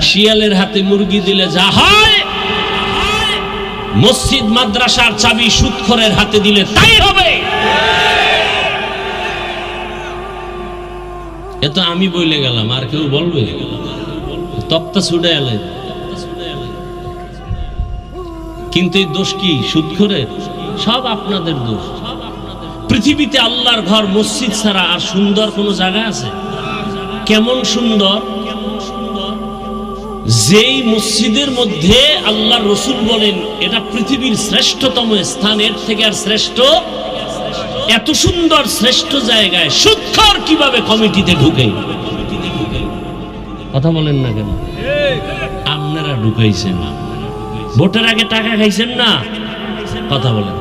শিয়ালের হাতে মুরগি দিলে যা হয়, মসজিদ মাদ্রাসার চাবি সুদখোরের হাতে দিলে তাই হবে। এ তো আমি বলে গেলাম, আর কেউ বলবে? তপ্তা ছুটে এলে। কিন্তু এই দোষ কি সুদখোরের? সব আপনাদের দোষ। পৃথিবীতে আল্লাহর ঘর মসজিদ ছাড়া আর সুন্দর কোন জায়গা আছে? কেমন সুন্দর! যেই মসজিদের মধ্যে আল্লাহর রাসূল বলেন এটা পৃথিবীর শ্রেষ্ঠতম স্থান, এর থেকে আর শ্রেষ্ঠ, এত সুন্দর শ্রেষ্ঠ জায়গায় সুদখোর কিভাবে কমিটিতে ঢুকে? কথা বলেন না কেন? আপনারা ঢুকাইছেন। ভোটের আগে টাকা খাইছেন না? কথা বলেন।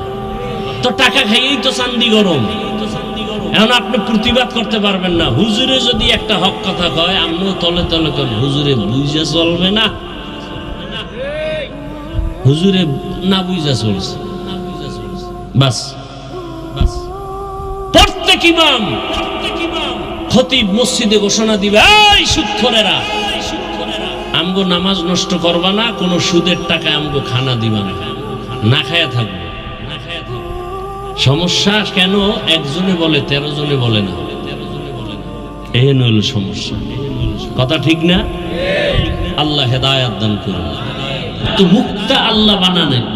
তো টাকা খাইয়েই তো চান্দি গরম। এখন আপনি প্রতিবাদ করতে পারবেন না। হুজুরে যদি একটা হক কথা কয়, আপনিও তলে তলে কন হুজুরে বুঝা চলবে না, হুজুরে না বুঝা চলছে। বাস প্রত্যেক ইমাম খতিব মসজিদে ঘোষণা দিবে, এই সুদখোরেরা, আমগো নামাজ নষ্ট করবা না, কোন সুদের টাকা আমগো খানা দিবা না, না খায়া থাকবো। সমস্যা কেন? একজনে বলে 13 জনে বলে না, এই হল সমস্যা। কথা ঠিক না? আল্লাহ হেদায়েত দান করুন। তো মুক্তা আল্লাহ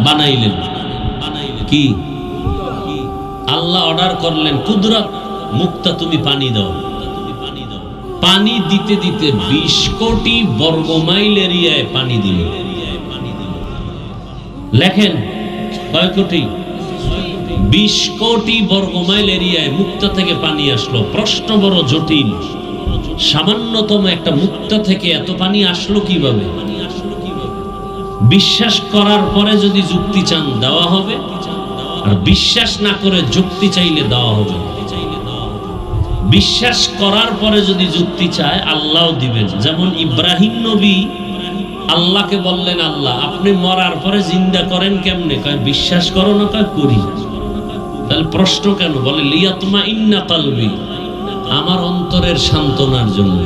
বানাইলেন কি? আল্লাহ অর্ডার করলেন, কুদরত মুক্তা তুমি পানি দাও। পানি দিতে দিতে 20 কোটি বর্গমাইল এরিয়ায় পানি দিল। লেখেন কয় কোটি? 20 কোটি বর্গমাইল এরিয়ায় মুক্তা থেকে পানি আসলো। প্রশ্ন বড় জটিল, সামান্যতম একটা মুক্তা থেকে এত পানি আসলো কিভাবে? বিশ্বাস করার পরে যদি যুক্তি চান দেওয়া হবে, আর বিশ্বাস না করে যুক্তি চাইলে দেওয়া হবে। বিশ্বাস করার পরে যদি যুক্তি চায় আল্লাহ দিবেন। যেমন ইব্রাহিম নবী আল্লাহকে বললেন, আল্লাহ আপনি মরার পরে জিন্দা করেন কেমনে? কয় বিশ্বাস করো না? কয় করি। তাহলে প্রশ্ন কেন? বলে লিয়াতমাইন্না কলবি, আমার অন্তরের সান্ত্বনার জন্য।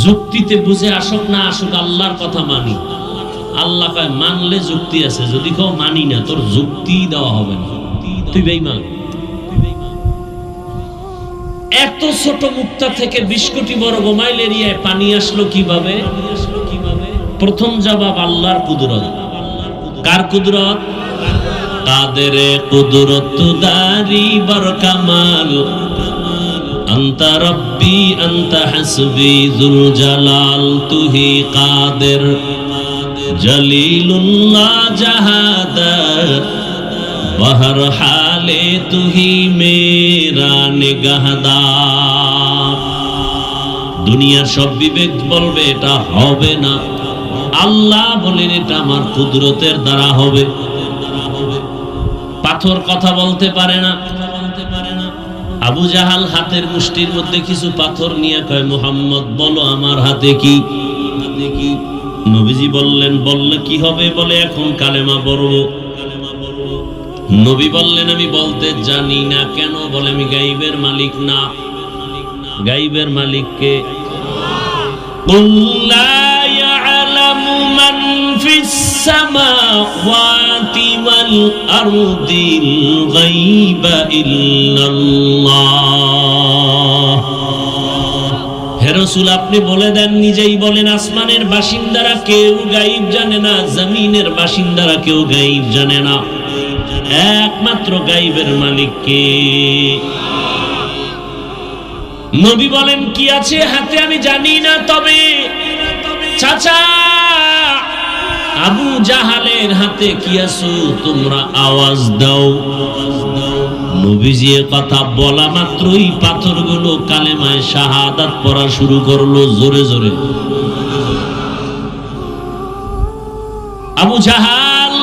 যুক্তিতে বুঝে আসুক না আসুক আল্লাহর কথা মানি। আল্লাহ কয় মানলে যুক্তি আছে, যদি কেউ মানি না তোর যুক্তি দেওয়া হবে না, তুই বেঈমান। এত ছোট মুক্তা থেকে 20 কোটি বর্গমাইল এরিয়ায় পানি আসলো কিভাবে? প্রথম জবাব আল্লাহর কুদরত। কার কুদরত? কাদেরে কুদরত দারি বরকামাল, আনতা রব্বি আনতা হাসবি যুল জালাল, তুহি কাদের জলিলুল্লাহ জাহাদার, বহর হালে তুহি মেরা নিগাহদার। দুনিয়ার সব বিবেক বলবে এটা হবে না, আল্লাহ বলেন এটা আমার কুদরতের দ্বারা হবে। পাথর কথা বলতে পারে না। আবু জাহাল হাতের মুষ্টির মধ্যে কিছু পাথর নিয়ে কয়, মুহাম্মদ বলো আমার হাতে কি? নবীজি বললেন, বললে কি হবে? বলে এখন কালেমা পড়বো। নবী বললেন, আমি বলতে জানি না। কেন? বলে আমি গাইবের মালিক না। গাইবের মালিক কে? কুল লা ইয়ালামু মান ফিস সামাওয়াতি ওয়াল আরদিল গায়বা ইল্লাল্লাহ। হে রাসূল আপনি বলে দেন, নিজেই বলেন আসমানের বাসিন্দারা কেউ গায়ব জানে না, জমিনের বাসিন্দারা কেউ গায়ব জানে না। একমাত্র গায়বের মালিক কে? নবী বলেন, কি আছে হাতে আমি জানি না, তবে চাচা আবু জাহালের হাতে কি আছে তোমরা আওয়াজ দাও। নবীজি কথা বলা মাত্রই পাথরগুলো কালেমায়ে শাহাদাত পড়া শুরু করলো জোরে জোরে। আবু জাহাল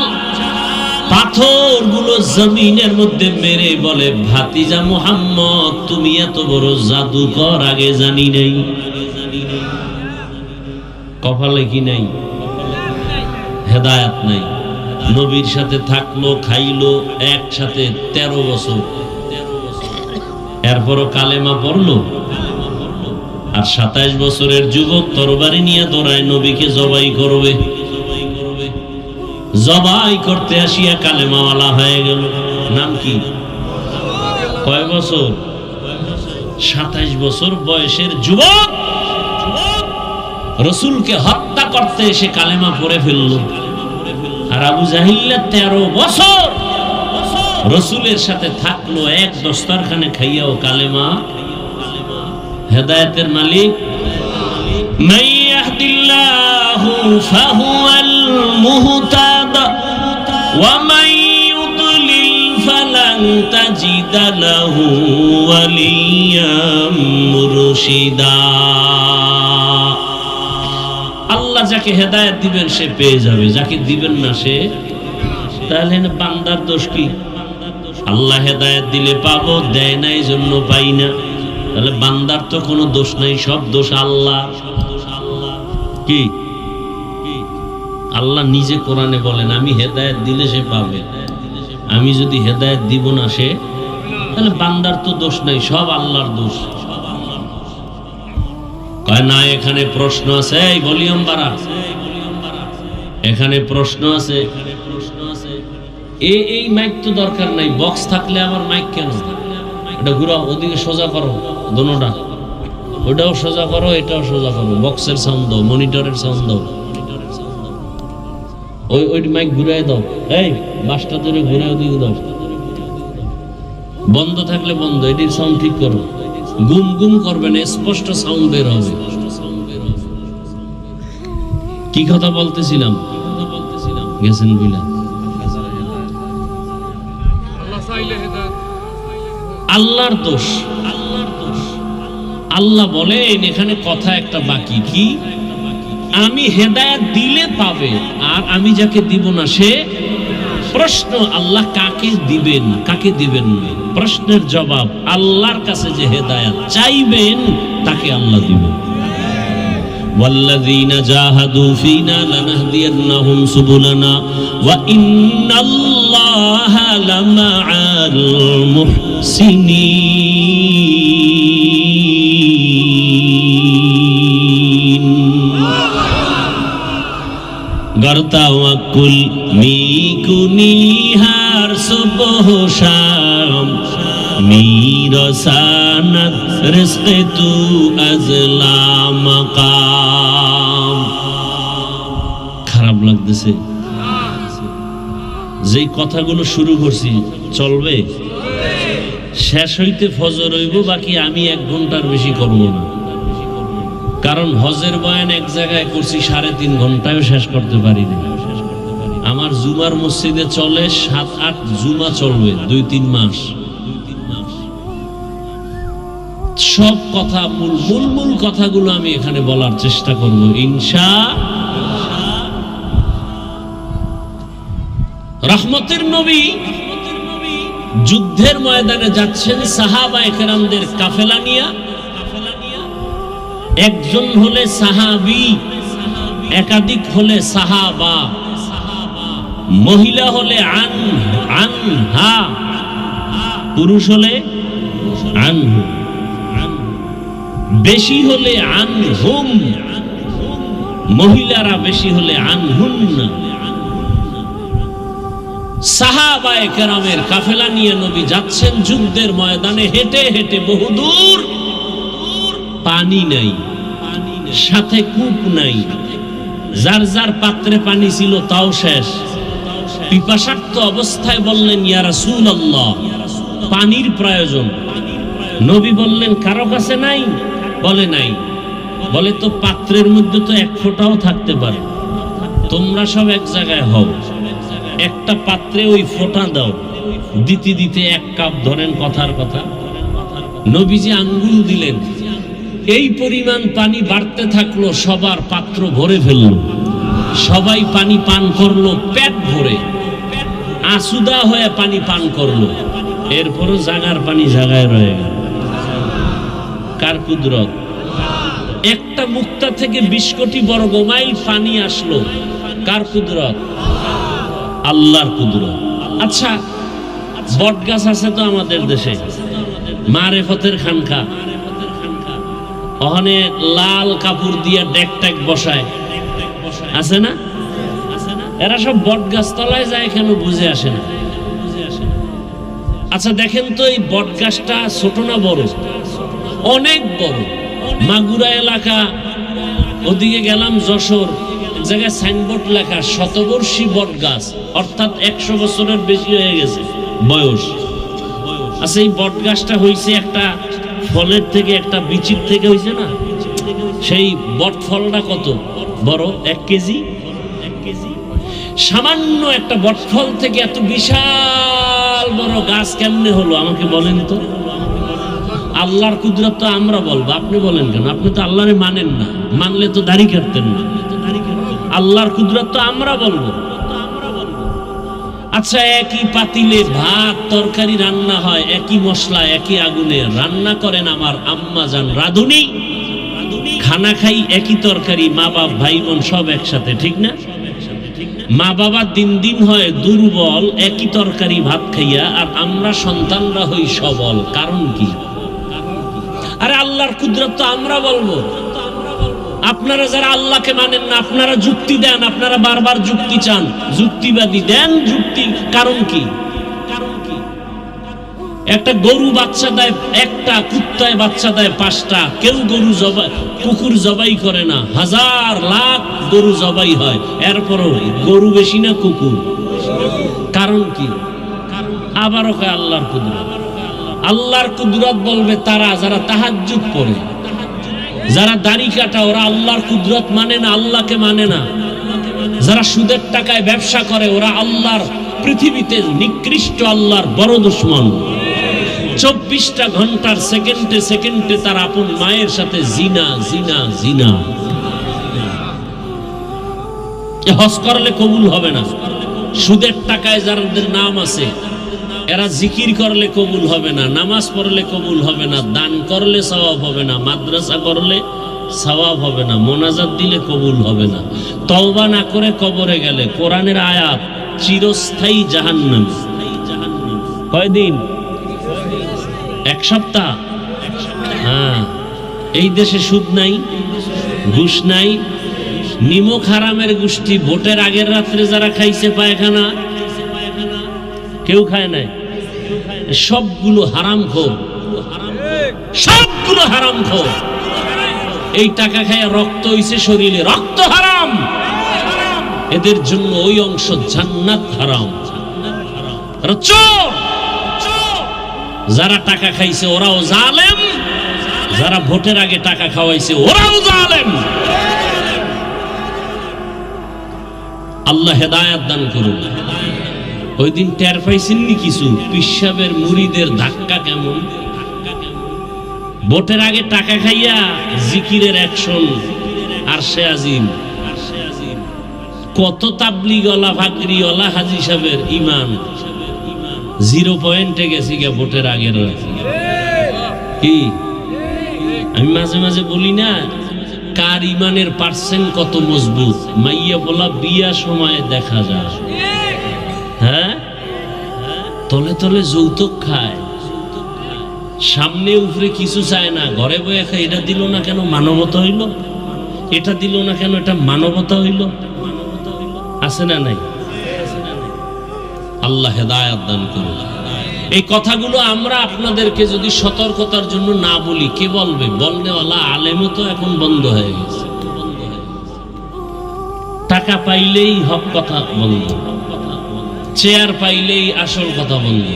পাথরগুলো জমিনের মধ্যে মেরে বলে, ভাতিজা মুহাম্মদ তুমি এত বড় জাদুকর আগে জানি নাই। কপালে কি নাই? হেদায়েত নাই। নবীর সাথে থাকলো, খাইলো একসাথে 13 বছর, এরপরও কালেমা পড়লো। আর 27 বছরের যুবক তরবারি নিয়ে দৌড়ায় নবীকে জবাই করবে। জবাই করতে আসিয়া কালেমাওয়ালা হয়ে গেল। নাম কি? কয় বছর? 27 বছর বয়সের যুবক রসুলকে হত্যা করতে এসে কালেমা পড়ে ফেলল। আর আবু জাহিল 13 বছর রসুলের সাথে থাকলো, এক দস্তরখানে খাইয়াও কালেমা। হেদায়েতের মালিক মান ইয়াহদিল্লাহু ফাহুয়াল মুহতাদ ওয়া মান ইউদ্লিল ফালান তাজিদা লাহু ওয়ালিয়াম মুরশিদা। আল্লাহ যাকে হেদায়েত দিবেন সে পেয়ে যাবে, যাকে দিবেন না সে। তাহলে বান্দার দোষ কি? আল্লাহ হেদায়েত দিলে পাবো, দেয় না এই জন্য পাই না। তাহলে বান্দার তো কোনো দোষ নাই, সব দোষ আল্লাহ। কি আল্লাহ নিজে কোরআনে বলেন আমি হেদায়েত দিলে সে পাবে, আমি যদি হেদায়েত দিব না সে, তাহলে বান্দার তো দোষ নাই, সব আল্লাহর দোষ। কয় না, এখানে প্রশ্ন আছে। এই ভলিউম বাড়া, এখানে প্রশ্ন আছে। এই মাইক তো দরকার নাই, বক্স থাকলে আবার মাইক কেন? এটা ঘুরাও, ওদিকে সোজা করো, দোনোটা, ওটাও সোজা করো, এটাও সোজা করো। বক্সের সাউন্ড দাও, মনিটরের সাউন্ড দাও, ওই মাইক ঘুরাই দাও। এই বাসটা ধরে ঘুরে ওদিকে দাও। বন্ধ থাকলে বন্ধ, এটির সাউন্ড ঠিক করো। গুম গুম করবে না, স্পষ্ট সাউন্ড বের হবে। কি কথা বলতেছিলাম? গেছেন বুঝলা? আল্লাহর দোষ। আল্লাহ বলেন এখানে কথা একটা বাকি, কি? আমি হেদায়েত দিলে পাবে, আর আমি যাকে দিব না সে। প্রশ্ন আল্লাহ কাকে দিবেন কাকে দিবেন না, প্রশ্নের জবাব আল্লাহর কাছে যে হেদায়েত চাইবেন তাকে আল্লাহ দিবেন। والذين جاهدوا فينا لنهدينهم سبلنا وإن الله لمع المحسنين গর্তাওয়াকুল মিকুনি হার সুবহ শাম মিরসানাত রিজকে তু আজলা মাকাম। খারাপ লাগতেছে যেই কথাগুলো শুরু করছি, চলবে? শেষ হইতে ফজর হইব, বাকি আমি 1 ঘন্টার বেশি করব না। কারণ হজের বয়ান এক জায়গায় করছি 3.5 ঘন্টায়ও শেষ করতে পারি না। আমার জুমার মসজিদে চলে 7-8 জুমা চলবে 2-3 মাস। সব কথা মূল কথাগুলো আমি এখানে বলার চেষ্টা করব ইনশাআল্লাহ। রহমতের নবী যুদ্ধের ময়দানে যাচ্ছেন সাহাবায়ে কেরামদের কাফেলা নিয়ে। একজন হলে সাহাবী, একাধিক হলে সাহাবা, মহিলা হলে আনহা, পুরুষ হলে আনহু, বেশি হলে আনহুম, মহিলারা বেশি হলে আনহুন্না। সাহাবায়ে কেরামের কাফেলা নিয়ে নবী যাচ্ছেন যুদ্ধের ময়দানে, হেঁটে হেঁটে বহুদূর। পানি নাই, সাথে কূপ নাই, যার যার পাত্রে পানি ছিল তাও শেষ। পিপাসার্ত অবস্থায় বললেন ইয়া রাসূলুল্লাহ, পানির প্রয়োজন। নবী বললেন কারো কাছে নাই? বলে নাই। বলে তো পাত্রের মধ্যে তো 1 ফোঁটাও থাকতে পারে, তোমরা সব এক জায়গায় হও, একটা পাত্রে ওই ফোঁটা দাও। দিতে দিতে 1 কাপ ধরেন, কথার কথা নবীজি আঙ্গুল দিলেন, এই পরিমাণ পানি বাড়তে থাকলো, সবার পাত্র ভরে ফেললো। সবাই পানি পান করলো পেট ভরে, আসুদা হয়ে পানি পান করলো। এরপরও জাগার পানি জাগায় রয়ে গেল। কার কুদরত? একটা মুক্তা থেকে 20 কোটি বর্গ মাইল পানি আসলো, কার কুদরত? আল্লাহর কুদরত। আচ্ছা, বট গাছ আছে তো আমাদের দেশে, মারেফতের খানকা, ওখানে লাল কাপড় দিয়ে ডেক ট্যাক বসায়, আছে না? এরা সব বট গাছ তলায় যায় কেন বুঝে আসে না। আচ্ছা দেখেন তো, এই বট গাছটা ছোট না বড়? অনেক বড়। মাগুরা এলাকা, ওদিকে গেলাম যশোর, এক জায়গায় সাইনবোর্ড লেখা শতবর্ষী বট গাছ, অর্থাৎ 100 বছরের বেশি হয়ে গেছে বয়স। আচ্ছা এই বট গাছটা হয়েছে একটা ফলের থেকে, একটা বিচির থেকে হয়েছে না? সেই বট ফলটা কত বড়? 1 কেজি। সামান্য একটা বট ফল থেকে এত বিশাল বড় গাছ কেমনে হলো আমাকে বলেন তো? আল্লাহর কুদরত তো আমরা বলবো, আপনি বলেন কেন? আপনি তো আল্লাহরে মানেন না, মানলে তো দাড়ি কাটতেন না। আল্লাহর কুদরত তো আমরা বলবো। আচ্ছা একই পাতিলে ভাত তরকারি রান্না হয়, একই মশলা একই আগুনে রান্না করেন আমার আম্মা জান রাঁধুনি, খানা খাই একই তরকারি, মা বাপ ভাই বোন সব একসাথে, ঠিক না? মা বাবা দিন দিন হয় দুর্বল একই তরকারি ভাত খাইয়া, আর আমরা সন্তানরা হই সবল। কারণ কি? আরে আল্লাহর কুদরত তো আমরা বলবো। আপনারা যারা আল্লাহকে মানেন না, আপনারা যুক্তি দেন, আপনারা বারবার যুক্তি চান, যুক্তিবাদী দেন যুক্তি। কারণ কি? একটা গরু বাচ্চা দেয় একটা, কুত্তায় বাচ্চা দেয় 5টা। কেউ গরু জবাই, কুকুর জবাই করে না, হাজার লাখ গরু জবাই হয়, এরপরও গরু বেশি না কুকুর? কারণ কি? আবারও কয় আল্লাহর কুদরত। আল্লাহর কুদরত বলবে তারা যারা তাহাজ্জুদ পড়ে, যারা দাড়ি কাটা, ওরা আল্লাহর কুদরত মানে না, আল্লাহকে মানে না। যারা সুদের টাকায় ব্যবসা করে, ওরা আল্লাহর পৃথিবীতে নিকৃষ্ট, আল্লাহর বড় দুশমন। 24টা ঘন্টার সেকেন্ডে সেকেন্ডে তার আপন মায়ের সাথে জিনা জিনা জিনা। হজ করলে কবুল হবে না। সুদের টাকায় যাদের নাম আছে, এরা জিকির করলে কবুল হবে না, নামাজ পড়লে কবুল হবে না, দান করলে সওয়াব হবে না, মাদ্রাসা করলে সওয়াব হবে না, মোনাজাত দিলে কবুল হবে না, তওবা না করে কবরে গেলে কোরআনের আয়াত চিরস্থায়ী জাহান্নাম। কয়দিন? 1 সপ্তাহ। হ্যাঁ, এই দেশে সুদ নাই, ঘুষ নাই, নিমক হারামের গোষ্ঠী। ভোটের আগের রাত্রে যারা খাইছে পায়খানা, কেউ খায় নাই। সবগুলো হারামখোর, সবগুলো হারামখোর। এই টাকা খায় রক্ত হইছে শরীরে, রক্ত হারাম। এদের জন্য ওই অংশ জান্নাত হারাম। চোর। যারা টাকা খাইছে ওরাও জালেম, যারা ভোটের আগে টাকা খাওয়াইছে ওরাও জালেম। আল্লাহ হেদায়েত দান করুন। ওই দিন টের পাইছেননি কিছু পিশাবের মুরিদের ধাক্কা কেমন? ভোটের আগে টাকা খাইয়া জিকিরের অ্যাকশন, আরশে আজিম। কত তাবলিগওয়ালা ভাগরিওয়ালা হাজী সাহেবের ইমান 0 পয়েন্টে গেছি গে ভোটের আগের রাতে। কি আমি মাঝে মাঝে বলি না, কার ইমানের পার্সেন্ট কত মজবুত? মাইয়া বলা বিয়া সময়ে দেখা যায়। হ্যাঁ, তলে তলে যৌতুক খায়, সামনে উপরে কিছু চায় না, ঘরে বয়ে খায়। এটা দিল না কেন? মানবতা হইল। এটা দিল না কেন? এটা মানবতা হইল। আছে না নাই? আল্লাহ হেদায়েত দান করুন। এই কথাগুলো আমরা আপনাদেরকে যদি সতর্কতার জন্য না বলি, কে বলবে? বলনেওয়ালা আলেমও তো এখন বন্ধ হয়ে গেছে। টাকা পাইলেই হক কথা বন্ধ, চেয়ার পাইলেই আসল কথা বন্ধ।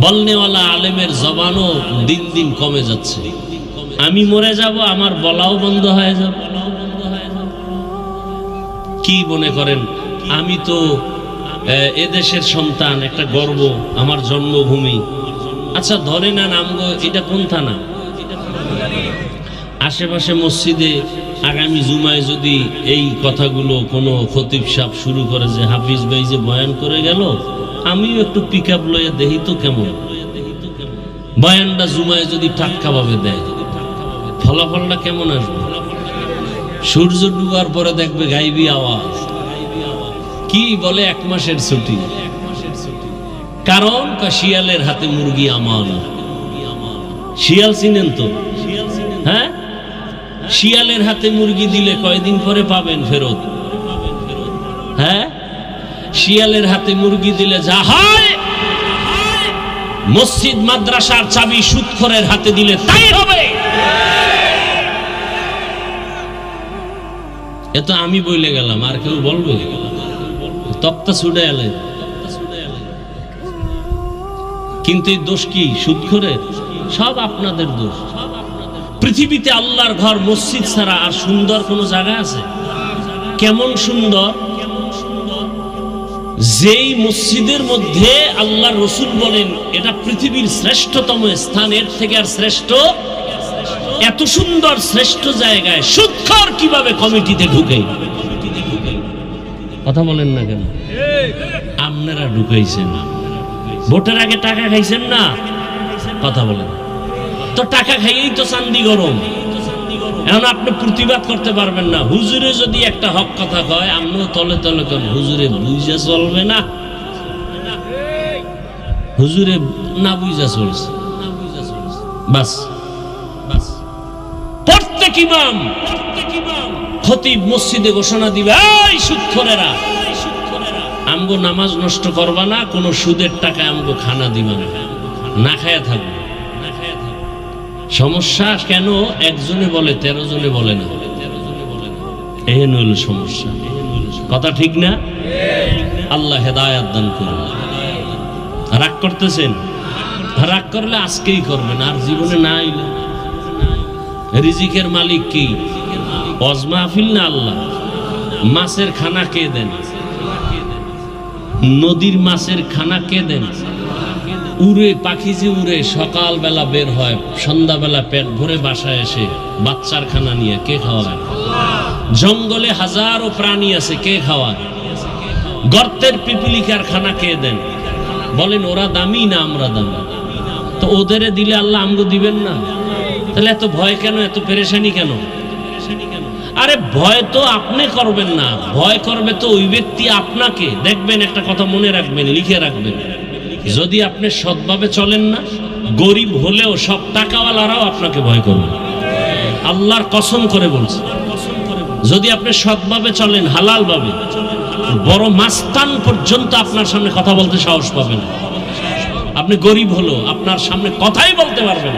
বলনেওয়ালা আলেমের জবানও দিন দিন কমে যাচ্ছে। আমি মরে যাব, আমার বলাও বন্ধ হয়ে যাবে। কি মনে করেন আমি তো এদেশের সন্তান, একটা গর্ব, আমার জন্মভূমি। আচ্ছা ধরে না নামগো, এটা কোন থানা? আশেপাশে মসজিদে আগামী জুমায় যদি এই কথাগুলো কোনো খতিব সাহেব শুরু করে যে হাফিজ ভাই যে বয়ান করে গেল, আমিও একটু পিক আপ লয়ে দেখি তো কেমন বয়ানটা জুমায় যদি টাটকা ভাবে দেয়, ফলাফলটা কেমন আসবে? সূর্য ডুবার পরে দেখবে গাইবি আওয়াজ। কি বলে 1 মাসের ছুটি। কারণ শিয়ালের হাতে মুরগি আমানত। শিয়াল চিনেন তো? হ্যাঁ, শিয়ালের হাতে মুরগি দিলে কয়দিন পরে পাবেন ফেরত? হ্যাঁ, শিয়ালের হাতে মুরগি দিলে যা হয়, মসজিদ মাদ্রাসার চাবি সুদখোরের হাতে দিলে তাই হবে। এ তো আমি বলে গেলাম, আর কেউ বলবে? তক্তা ছুটে এলে, কিন্তু এই দোষ কি সুদখোরের? সব আপনাদের দোষ। পৃথিবীতে আল্লাহর ঘর মসজিদ ছাড়া আর সুন্দর কোন জায়গা আছে? কেমন সুন্দর! যেই মসজিদের মধ্যে আল্লাহর রাসূল বলেন এটা পৃথিবীর শ্রেষ্ঠতম স্থান, এর থেকে আর শ্রেষ্ঠ, এত সুন্দর শ্রেষ্ঠ জায়গায় সুদখোর কিভাবে কমিটিতে ঢুকে? কথা বলেন না কেন? আপনারা ঢুকাইছেন, ভোটের আগে টাকা খাইছেন না? কথা বলেন তো, টাকা খাইয়েই তো চান্দি গরম। এখন আপনি প্রতিবাদ করতে পারবেন না। হুজুরে যদি একটা হক কথা কয়, আপনিও তলে তলে কেন হুজুরে বুঝা চলবে না? হুজুরে না বুঝা চলছে, বাস বাস। প্রত্যেক ইমাম খতিব মসজিদে ঘোষণা দিবে, এই সুদখোরেরা, আমগো নামাজ নষ্ট করবা না, কোন সুদের টাকায় আমগো খানা দিবা না, না খায়া থাকবো। সমস্যা কেন? একজনে বলে 13 জনে বলে না, এহেন হইল সমস্যা। কথা ঠিক না? আল্লাহ হেদায়াত দান করুন। রাগ করতেছেন? রাগ করলে আজকেই করবেন, আর জীবনে না আইলে। রিজিকের মালিক কি? ওয়াজ মাহফিল না আল্লাহ? মাছের খানা কে দেন? নদীর মাছের খানা কে দেন? উড়ে পাখি যে উড়ে সকালবেলা বের হয়, সন্ধ্যাবেলা পেট ভরে বাসায় এসে বাচ্চার খানা নিয়ে কে খাওয়ায়? জঙ্গলে হাজারো প্রাণী আছে, কে খাওয়ায়? গর্তের পিপিলিকার খানা কে দেন? বলেন ওরা দামি না আমরা দামি? তো ওদের দিলে আল্লাহ আমগো দিবেন না? তাহলে এত ভয় কেন, এত পেরেশানি কেন? আরে ভয় তো আপনি করবেন না, ভয় করবে তো ওই ব্যক্তি আপনাকে। দেখবেন, একটা কথা মনে রাখবেন, লিখে রাখবেন, যদি আপনি সৎভাবে চলেন না, গরিব হলেও সব টাকাওয়ালারাও আপনাকে ভয় করবে। আল্লাহর কসম করে বলছে, যদি আপনি সৎভাবে চলেন, হালাল ভাবে, বড় মাস্তান পর্যন্ত আপনার সামনে কথা বলতে সাহস পাবেন। আপনি গরিব হলো আপনার সামনে কথাই বলতে পারবেন।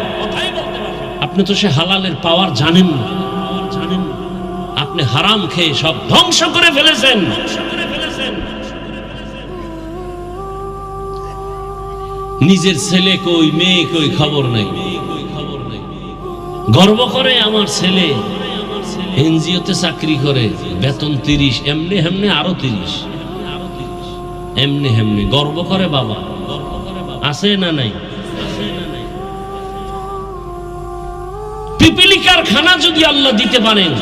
আপনি তো সে হালালের পাওয়ার জানেন না, আপনি হারাম খেয়ে সব ধ্বংস করে ফেলেছেন। নিজের ছেলে কই, মেয়ে কই, খবর নাই। গর্ব করে আমার ছেলে এনজিওতে চাকরি করে, বেতন 30, এমনি হেমনি আরো 30, এমনি হেমনি গর্ব করে বাবা। আছে না নাই? পিপিলিকার খানা যদি আল্লাহ দিতে পারেন,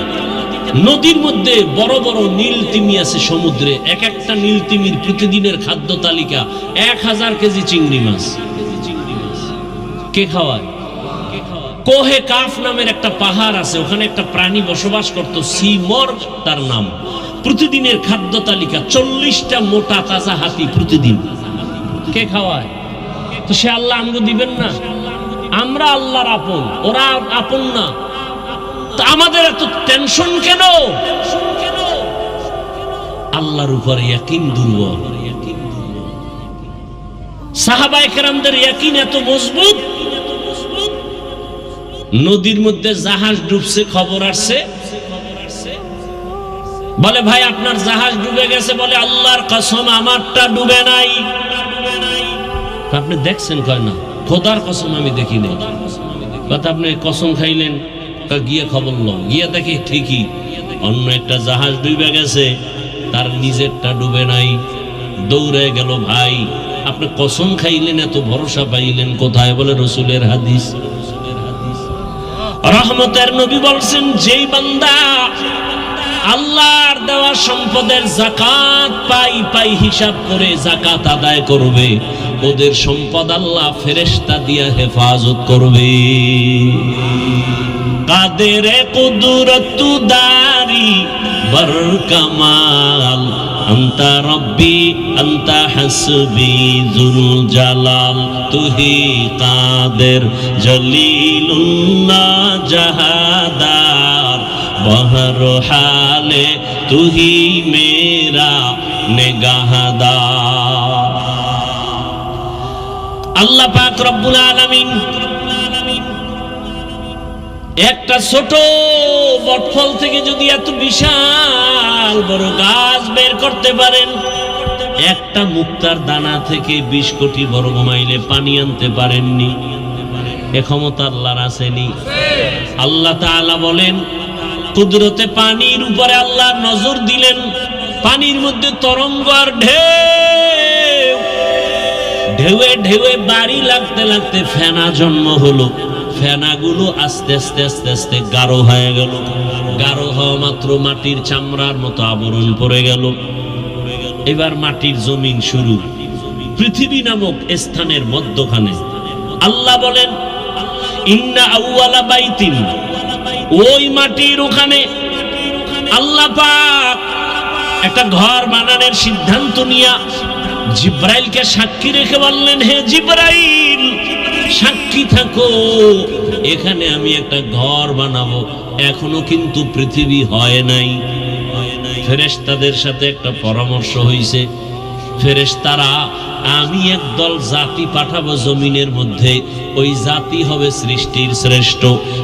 নদীর মধ্যে বড় বড় নীল তিমি আছে সমুদ্রে, এক একটা নীল তিমির প্রতিদিনের খাদ্য তালিকা 1000 কেজি চিংড়ি মাছ। কে খাওয়ায়? কোহে কাফ নামের একটা পাহাড় আছে, ওখানে একটা প্রাণী বসবাস করত, সিমর্গ তার নাম। প্রতিদিনের খাদ্য তালিকা 40টা মোটা তাজা হাতি প্রতিদিন। কে খাওয়ায়? তো সে আল্লাহ আমগো দিবেন না? আমরা আল্লাহর আপন, ওরা আপন না। আমাদের এত টেনশন কেন? আল্লাহর উপরে ইয়াকিন দুর্বল। সাহাবায়ে কেরামদের ইয়াকিন এত মজবুত, নদীর মধ্যে জাহাজ ডুবছে, খবর আসছে, বলে ভাই আপনার জাহাজ ডুবে গেছে, বলে আল্লাহর কসম আমারটা ডুবে নাই। আপনি দেখছেন? কয় না, খোদার কসম আমি দেখি নাই। আপনি কসম খাইলেন? গিয়ে খবর লো, গিয়ে দেখি ঠিকই অন্য একটা জাহাজ ডুবে গেছে, তার নিজেরটা ডুবে নাই। দৌড়ে গেল, ভাই আপনি কসম খাইলেন, এত ভরসা পাইলেন কোথায়? বলে রাসূলের হাদিস। রহমতের নবী বলছেন, যেই বান্দা আল্লাহর দেওয়া সম্পদের যাকাত পাই হিসাব করে যাকাত আদায় করবে, ওদের সম্পদ আল্লাহ ফেরেশতা দিয়া হেফাজত করবে। কাদেরে কুদরত দারি বর কামাল, আনতা রব্বি আনতা হাসবি যুল জালাল, তুহি কাদের জলিলুল্লাহ জাহাদার, हर हाले तू ही मेरा निगाहदार। আল্লাহ পাক রব্বুল আলামিন একটা ছোট বটফল থেকে যদি এত বিশাল বড় গাছ বের করতে পারেন, একটা মুক্তার দানা থেকে 20 কোটি বর্গ মাইলে পানি আনতে পারেননি, এ ক্ষমতা আল্লাহর আসেনি? আল্লাহ তাআলা বলেন কুদরতে পানির উপরে আল্লাহ নজর দিলেন, পানির মধ্যে তরঙ্গ আর ঢেউ, ঢেউয়ে ঢেউয়ে বাড়ি লাগতে লাগতে ফেনা জন্ম হলো। ফেনাগুলো আস্তে আস্তে আস্তে আস্তে গাঢ় হয়ে গেল, গাঢ় হওয়া মাত্র মাটির চামড়ার মতো আবরণ পড়ে গেল। এবার মাটির জমিন শুরু, পৃথিবী নামক স্থানের মধ্যখানে। আল্লাহ বলেন ইন্না আউয়ালা বাইতিন, ওই মাটির ওখানে আল্লাহ পাক একটা ঘর বানানোর সিদ্ধান্ত নিয়া জিব্রাইলকে সাক্ষী রেখে বললেন, হে জিব্রাইল সাক্ষী থাকো, এখানে আমি একটা ঘর বানাবো। এখনো কিন্তু পৃথিবী হয় নাই। ফেরেশতাদের সাথে একটা পরামর্শ হইছে, ফেরেশতারা আমি একদল জাতি পাঠাবো জমিনের মধ্যে, ওই জাতি হবে সৃষ্টির শ্রেষ্ঠ।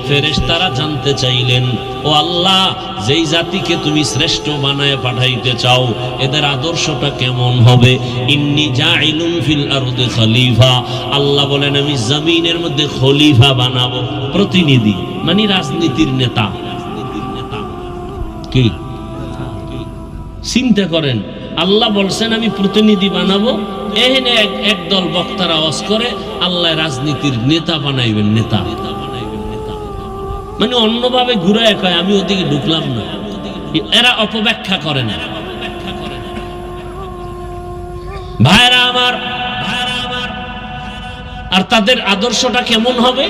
ফেরেশতারা জানতে চাইলেন, ও আল্লাহ যেই জাতিকে তুমি শ্রেষ্ঠ বানায় পাঠাইতে চাও এদের আদর্শটা কেমন হবে? ইন্নী জাইলুন ফিল আরদি খলিফা, আল্লাহ বলেন আমি জমিনের মধ্যে খলিফা বানাবো। প্রতিনিধি মানে রাজনীতির নেতা। কি চিন্তা করেন, আল্লাহ বলছেন আমি প্রতিনিধি বানাবো, এখানে একদল বক্তারা ওয়াজ করে আল্লাহ রাজনীতির নেতা বানাইবেন। নেতা মানে অন্যভাবে ঘুরায় কয় আমি ওদিকে ঢুকলাম না, এরা অপব্যাখ্যা করে না। ভাইরা আমার, আর তাদের আদর্শটা কেমন হবে?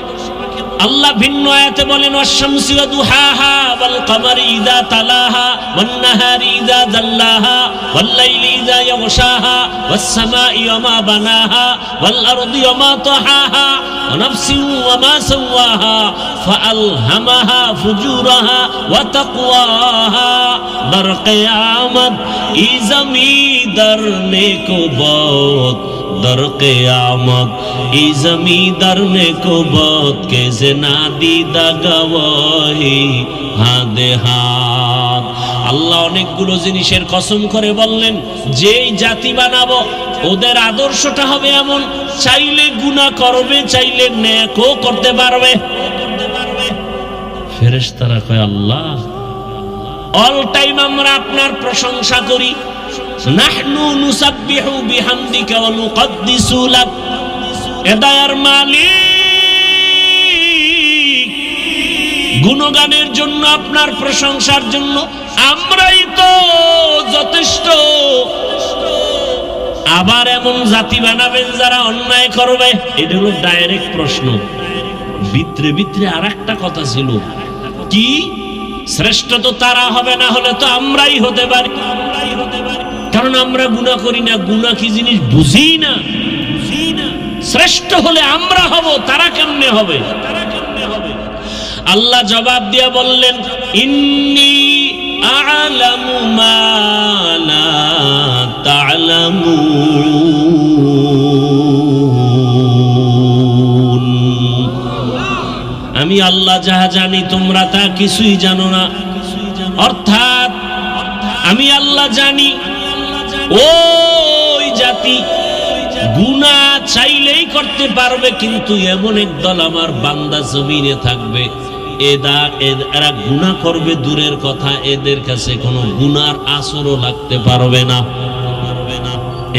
আল্লাহ ভিন্ন আয়াতে বলেন ওয়াশ-শামসি ওয়া দুহাহা ওয়াল কামারি ইযা তালাহা ওয়ান নাহারি ইযা জাল্লাহা ওয়াল লাইলি ইযা ইয়াগশাহা ওয়াস সামাই ওয়া মা বানাহা ওয়াল আরদি ওয়া মা তাহাহা ওয়া নাফসিন ওয়া মা সাওয়াহা ফাআলহামাহা ফুজুরাহা ওয়া তাকওয়াহা। দর কিয়ামত ই জমিদার নেকো বহুত, दर क़यामत ई ज़मींदार ने को बहुत के जना दीदा गवाही हादे हाथ। আল্লাহ অনেকগুলো জিনিসের কসম করে বললেন যেই জাতি বানাবো ওদের আদর্শটা হবে এমন, চাইলে গুনাহ করবে, চাইলে নেকও করতে পারবে। ফেরেশতারা কয় আল্লাহ অল টাইম আমরা আপনার প্রশংসা করি, নাহনু নুসাব্বিহু বিহামদিকা ওয়া নুকদ্দিসু লাক। এ দয়ার মালিক, গুণগানের জন্য আপনার প্রশংসার জন্য আমরাই তো যথেষ্ট। আবার এমন জাতি বানাবেন যারা অন্যায় করবে? এটা হলো ডাইরেক্ট প্রশ্ন। ভিতরে ভিতরে আর একটা কথা ছিল, কি শ্রেষ্ঠ তো তারা হবে, না হলে তো আমরাই হতে পারি। কারণ আমরা গুনাহ করি না, গুনাহ কি জিনিস বুঝি না। শ্রেষ্ঠ হলে আমরা হব, তারা কেমনে হবে? আল্লাহ জবাব দিয়া বললেন ইন্নী আ'লামু মা লা তা'লামুন, আমি আল্লাহ যাহা জানি তোমরা তা কিছুই জানো না। অর্থাৎ আমি আল্লাহ জানি ওই জাতি গুনাহ চাইলেই করতে পারবে, কিন্তু এমন একদল আমার বান্দা জমিনে থাকবে এরা গুনাহ করবে দূরের কথা, এদের কাছে কোনো গুনার আসরও লাগতে পারবে না।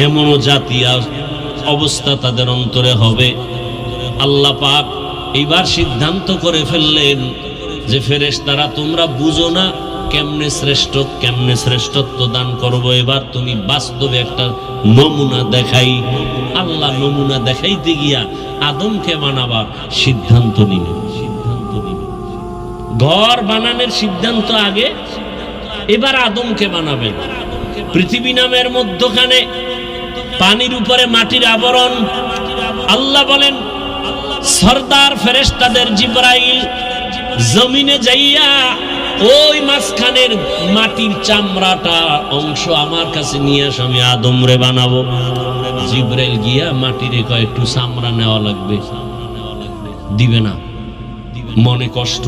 এমন জাতি অবস্থা তাদের অন্তরে হবে। আল্লাহ পাক এইবার সিদ্ধান্ত করে ফেললেন যে ফেরেশতারা তোমরা বুঝো না কেমনে শ্রেষ্ঠত্ব দান করব, এবার তুমি বাস্তবে একটা নমুনা দেখাই। আল্লাহ নমুনা দেখাইতে গিয়া আদমকে বানাবার সিদ্ধান্ত নিলেন। ঘর বানানোর সিদ্ধান্ত আগে, এবার আদমকে বানাবেন। পৃথিবী নামের মধ্যখানে পানির উপরে মাটির আবরণ। আল্লাহ বলেন সরদার ফেরেশতাদের জিবরাইল জমিনে যাইয়া ওই মাঝখানের মাটির চামড়াটা অংশ আমার কাছে নিয়ে আস, আমি আদম রে বানাবো। জিব্রাইল গিয়া মাটিরে কয় একটু চামড়া নেওয়া লাগবে, দিবে না, মনে কষ্ট।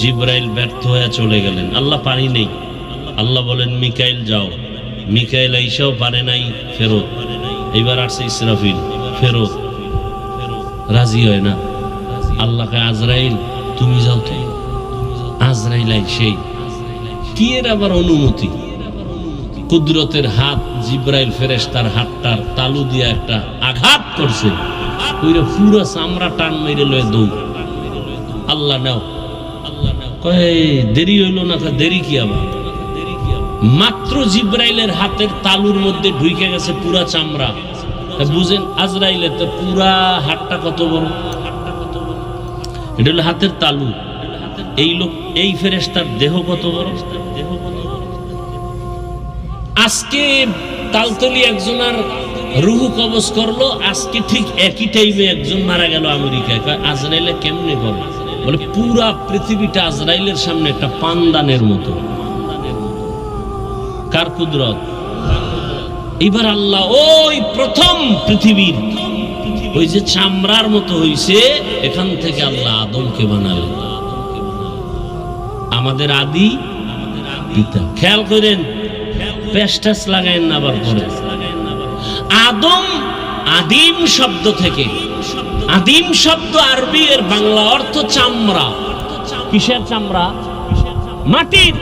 জিব্রাইল ব্যর্থ হয়ে চলে গেলেন, আল্লাহ পারি নেই। আল্লাহ বলেন মিকাইল যাও। মিকাইল আইসাও পারে নাই, ফেরত। এবার আসছে ইসরাফিল, ফেরত। রাজি হয় না। আল্লাহকে আজরাইল তুমি যাও তো। আজরাইল সেই কি এর আবার অনুমতি, কুদরতের হাত জিব্রাইল ফেরেশতার হাতটার তালু দিয়া একটা আঘাত করছে, ওইটা পুরো চামড়া টান মেরে লয়ে দৌড়। আল্লাহ নাও, কয় দেরি হইল না, দেরি কি আবার? মাত্র জিব্রাইলের হাতের তালুর মধ্যে ঢুকে গেছে পুরা চামড়া। বুঝেন আজরাইলের তো পুরা হাতটা কত বড়, এটা হলো হাতের তালু। এই লোক, এই ফেরেশতার দেহ কত বড়। আজকে তালতলি একজনের রুহু কবজ করলো, আজকে ঠিক একই টাইমে একজন মারা গেল আমেরিকায়। আজরাইলে কেমনে করবে? বলে পুরা পৃথিবীটা আজরাইলের সামনে একটা পানদানের মতো। কার কুদরত? এবার আল্লাহ ওই প্রথম পৃথিবীর ওই যে চামড়ার মতো হইছে, এখান থেকে আল্লাহ আদমকে বানালেন, আমাদের আদি পিতা। খেয়াল করেন, পেস্টাস লাগায়েন না আবার পরে। আদম আদিম শব্দ থেকে, আদিম শব্দ আরবি এর বাংলা অর্থ চামড়া। কিসের চামড়া? মাটির।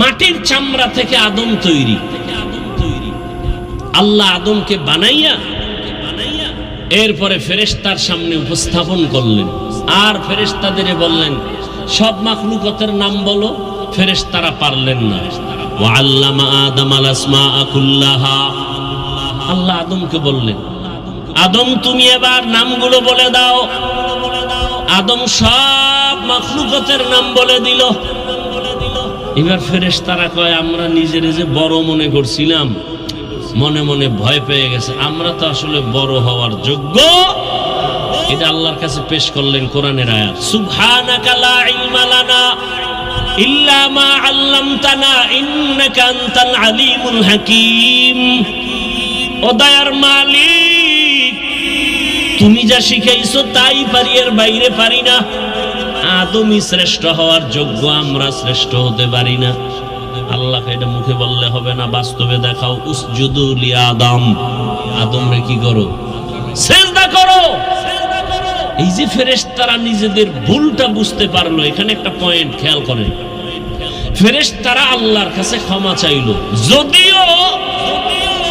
মাটির চামড়া থেকে আদম তৈরি। আল্লাহ আদমকে বানাইয়া এরপরে ফেরেশতার সামনে উপস্থাপন করলেন, আর ফেরেশতাদের বললেন সব মাখলুকাতের নাম বলো। ফেরেশতারা পারলেন না। ওয়াল্লামা আদমাল আসমাআ কুল্লাহা, আল্লাহ আদমকে বললেন আদম তুমি এবার নামগুলো বলে দাও। আদম সব মাখলুকাতের নাম বলে দিল। এবার ফেরেশতারা কয় আমরা নিজেরে যে বড় মনে করছিলাম, মনে মনে ভয় পেয়ে গেছে, আমরা তো আসলে বড় হওয়ার যোগ্য। এটা আল্লাহর কাছে পেশ করলেন কোরআনের আয়াত, সুবহানাকা লা ইলমা লানা ইল্লা মা আল্লামতানা ইন্নাকা আনতাল আলিমুল হাকীম। ও দয়ার মালিক, তুমি যা শিখাইছো তাই পারি, এর বাইরে পারি না। আদমই শ্রেষ্ঠ হওয়ার যোগ্য, আমরা শ্রেষ্ঠ হতে পারি না। আল্লাহকে এটা মুখে বললে হবে না, বাস্তবে দেখাও। উসজুদু লি আদম, আদমরে কি করো? সিজদা করো। এই যে ফেরেশতারা নিজেদের ভুলটা বুঝতে পারলো, এখানে একটা পয়েন্ট খেয়াল করেন। ফেরেশতারা আল্লাহর কাছে ক্ষমা চাইলো, যদিও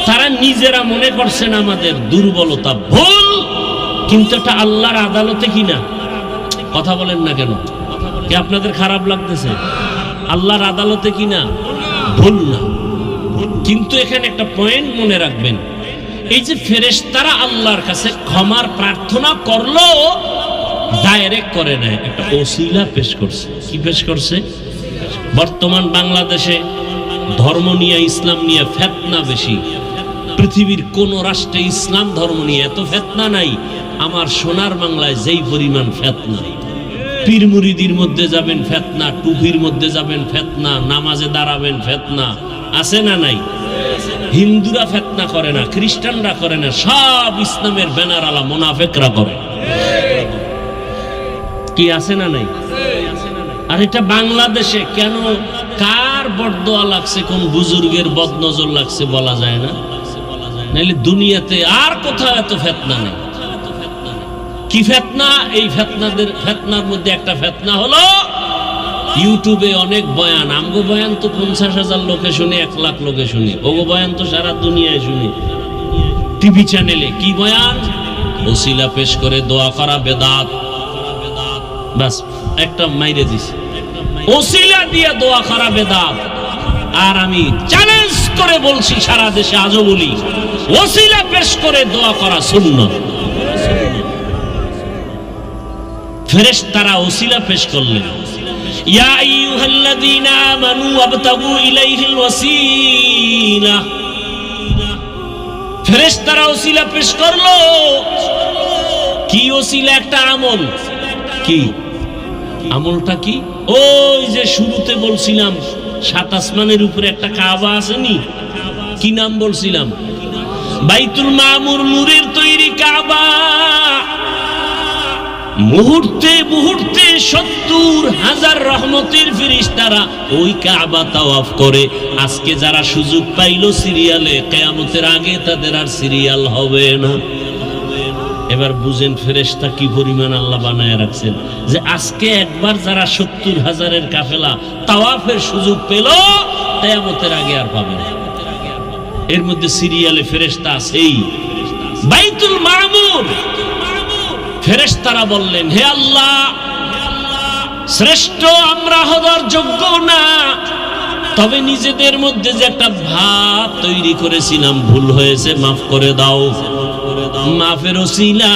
তারা নিজেরা মনে করছেন আমাদের দুর্বলতা, ভুল, কিন্তু এটা আল্লাহর আদালতে কিনা। কথা বলেন না কেন? কি আপনাদের খারাপ লাগতেছে? আল্লাহর আদালতে কিনা, ভুল না। কিন্তু এখানে একটা পয়েন্ট মনে রাখবেন, এই যে ফেরেশতারা আল্লাহর কাছে ক্ষমার প্রার্থনা করলো, ডাইরেক্ট করে নাই, একটা ওসিলা পেশ করছে। কি পেশ করছে? বর্তমান বাংলাদেশে ধর্ম নিয়ে, ইসলাম নিয়ে ফিতনা বেশি। পৃথিবীর কোন রাষ্ট্রে ইসলাম ধর্ম নিয়ে এত ফিতনা নাই। আমার সোনার বাংলায় যেই পরিমাণ ফিতনা, পীর মুরিদির মধ্যে যাবেন ফিতনা, টুপির মধ্যে যাবেন ফিতনা, নামাজে দাঁড়াবেন ফিতনা, আছে না নাই? হিন্দুরা ফিতনা করে না, খ্রিস্টানরা করে না, সব ইসলামের ব্যানার আলা মুনাফিকরা করে। কি আছে না নাই? আর এটা বাংলাদেশে কেন, কার বদদোয়া লাগছে, কোন বুজুর্গের বদনজর লাগছে বলা যায় না। নাইলে দুনিয়াতে আর কোথাও এত ফিতনা নেই। কি ফিতনা? এই ফিতনার মধ্যে একটা ফিতনা হলো ইউটিউবে অনেক বয়ান। আমগো বয়ান তো 50,000 লোকে শুনে, 1 লাখ লোকে শুনি। ওগো বয়ান তো সারা দুনিয়ায় শুনি। টিভি চ্যানেলে কি বয়ান? ওসিলা পেশ করে দোয়া করা বেদাত। বাস একটা মাইরে দিছে, ওসিলা দিয়ে দোয়া করা বেদাত। আর আমি চ্যালেঞ্জ করে বলছি, সারা দেশে আজও বলি, ওসিলা পেশ করে দোয়া করা সুন্নাত। ফেরেশতারা ওসিলা পেশ করলেন, ইয়া আইয়ুহাল্লাযীনা আমানু ওয়াবতাগু ইলাইহিল ওয়াসিলা। ফেরেশতারা ওসিলা পেশ করলো। কি ওসিলা? একটা আমল। কি? আমলটা কি? ওই যে শুরুতে বলছিলাম 7 আসমানের উপরে একটা কাবা আসেনি, কি নাম বলছিলাম? বাইতুল মামুর, নূরের তৈরি কাবা। মুহূর্তে মুহূর্তে 70,000 রহমতের ফেরেশতারা ওই কাবা তাওয়াফ করে। আজকে যারা সুযোগ পাইল সিরিয়ালে, কিয়ামতের আগে তাদের আর সিরিয়াল হবে না। এবার বুঝেন ফেরেশতা কি পরিমাণ আল্লাহ বানায় রাখছেন, যে আজকে একবার যারা 70,000-এর কাফেলা তাওয়াফের সুযোগ পেল, কিয়ামতের আগে আর পাবে না। এর মধ্যে সিরিয়ালে ফেরেশতা আছেই। বাইতুল মামুর ফেরেশতারা বললেন, হে আল্লাহ, শ্রেষ্ঠ আমরা হওয়ার যোগ্য না, তবে নিজেদের মধ্যে যে একটা ভাব তৈরি করেছিলাম ভুল হয়েছে, মাফ করে দাও। মাফের ওসিলা